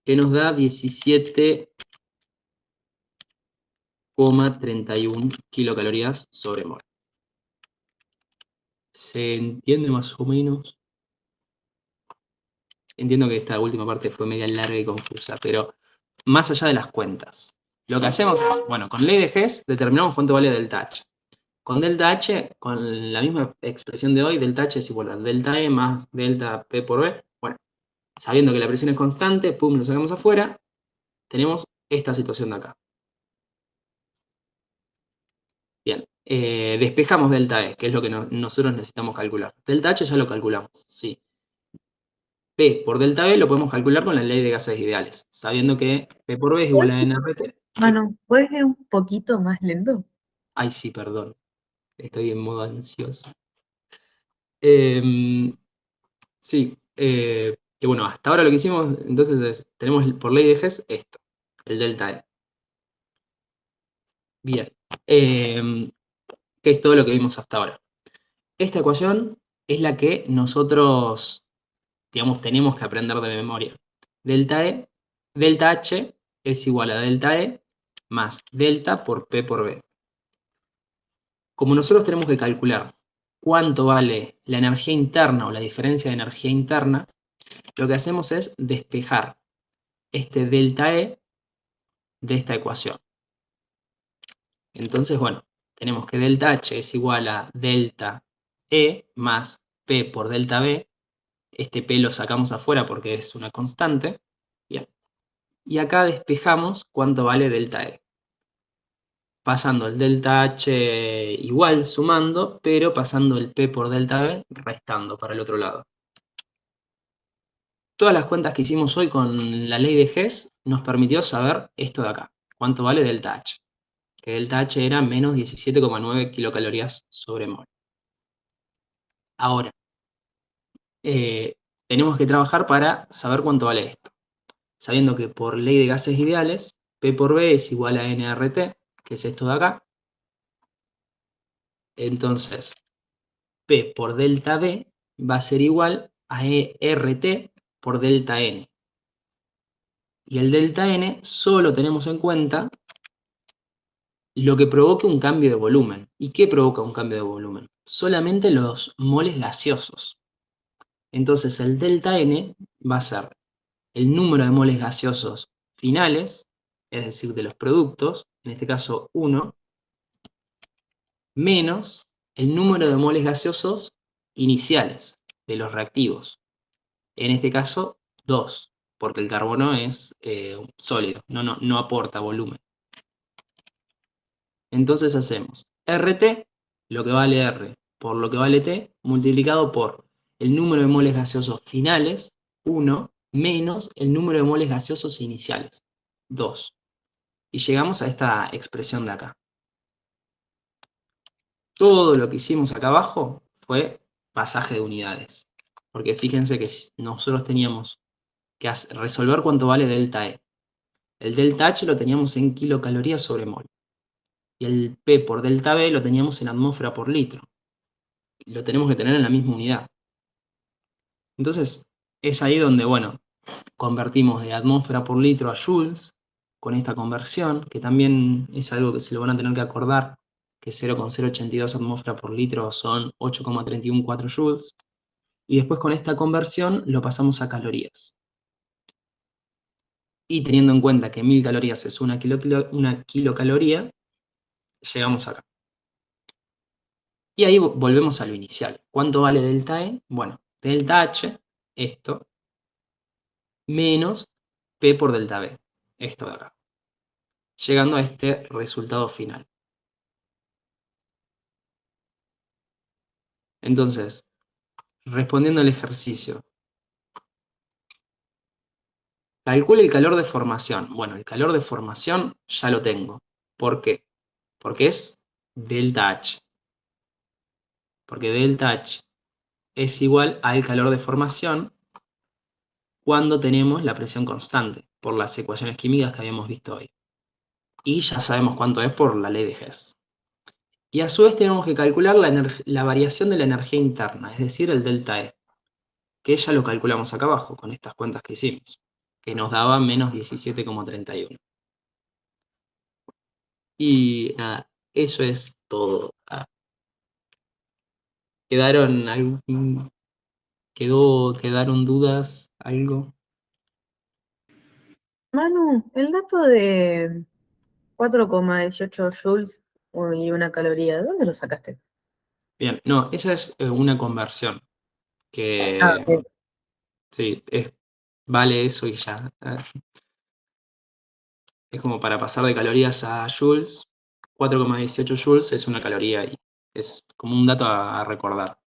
Que nos da 17,31 kilocalorías sobre mol. ¿Se entiende más o menos? Entiendo que esta última parte fue media larga y confusa, pero más allá de las cuentas, lo que hacemos es, bueno, con ley de Hess determinamos cuánto vale delta H. Con delta H, con la misma expresión de hoy, delta H es igual a delta E más delta P por B. Bueno, sabiendo que la presión es constante, pum, lo sacamos afuera, tenemos esta situación de acá. Bien, despejamos delta E, que es lo que nosotros necesitamos calcular. Delta H ya lo calculamos, sí. P por delta B lo podemos calcular con la ley de gases ideales, sabiendo que P por B es igual a nRT. Manu, ¿puedes ir un poquito más lento? Ay, sí, perdón. Estoy en modo ansioso. Sí, que bueno, hasta ahora lo que hicimos entonces es, tenemos por ley de Hess esto, el delta E. Bien, que es todo lo que vimos hasta ahora. Esta ecuación es la que nosotros, digamos, tenemos que aprender de memoria. Delta E, delta H es igual a delta E más delta por P por B. Como nosotros tenemos que calcular cuánto vale la energía interna o la diferencia de energía interna, lo que hacemos es despejar este delta E de esta ecuación. Entonces, bueno, tenemos que delta H es igual a delta E más P por delta B. Este P lo sacamos afuera porque es una constante. Bien. Y acá despejamos cuánto vale delta E. Pasando el delta H igual sumando, pero pasando el P por delta B restando para el otro lado. Todas las cuentas que hicimos hoy con la ley de Hess nos permitió saber esto de acá, cuánto vale delta H. Que delta H era menos 17,9 kilocalorías sobre mol. Ahora, tenemos que trabajar para saber cuánto vale esto. Sabiendo que por ley de gases ideales, P por B es igual a nRT, que es esto de acá. Entonces, P por delta V va a ser igual a RT por delta N. Y el delta N solo tenemos en cuenta lo que provoque un cambio de volumen. ¿Y qué provoca un cambio de volumen? Solamente los moles gaseosos. Entonces el delta N va a ser el número de moles gaseosos finales, es decir, de los productos, en este caso 1, menos el número de moles gaseosos iniciales de los reactivos. En este caso, 2, porque el carbono es sólido, no aporta volumen. Entonces hacemos RT, lo que vale R por lo que vale T, multiplicado por el número de moles gaseosos finales, 1, menos el número de moles gaseosos iniciales, 2. Y llegamos a esta expresión de acá. Todo lo que hicimos acá abajo fue pasaje de unidades. Porque fíjense que nosotros teníamos que resolver cuánto vale delta E. El delta H lo teníamos en kilocalorías sobre mol. Y el P por delta B lo teníamos en atmósfera por litro. Lo tenemos que tener en la misma unidad. Entonces, es ahí donde, bueno, convertimos de atmósfera por litro a joules con esta conversión, que también es algo que se lo van a tener que acordar, que 0,082 atmósfera por litro son 8,314 joules. Y después con esta conversión lo pasamos a calorías. Y teniendo en cuenta que 1000 calorías es una kilocaloría, llegamos acá. Y ahí volvemos a lo inicial. ¿Cuánto vale delta E? Bueno, delta H, esto, menos P por delta B, esto de acá. Llegando a este resultado final. Entonces, respondiendo al ejercicio, calcule el calor de formación. Bueno, el calor de formación ya lo tengo. ¿Por qué? Porque es delta H. Porque delta H es igual al calor de formación cuando tenemos la presión constante, por las ecuaciones químicas que habíamos visto hoy. Y ya sabemos cuánto es por la ley de Hess. Y a su vez tenemos que calcular la variación de la energía interna, es decir, el delta E, que ya lo calculamos acá abajo con estas cuentas que hicimos, que nos daba menos 17,31. Y nada, eso es todo. ¿Quedaron dudas? ¿Algo? Manu, el dato de 4,18 joules y una caloría, ¿de dónde lo sacaste? Bien, no, esa es una conversión Ah, que ok. sí, vale eso y ya. Es como para pasar de calorías a joules. 4,18 joules es una caloría y es como un dato a recordar.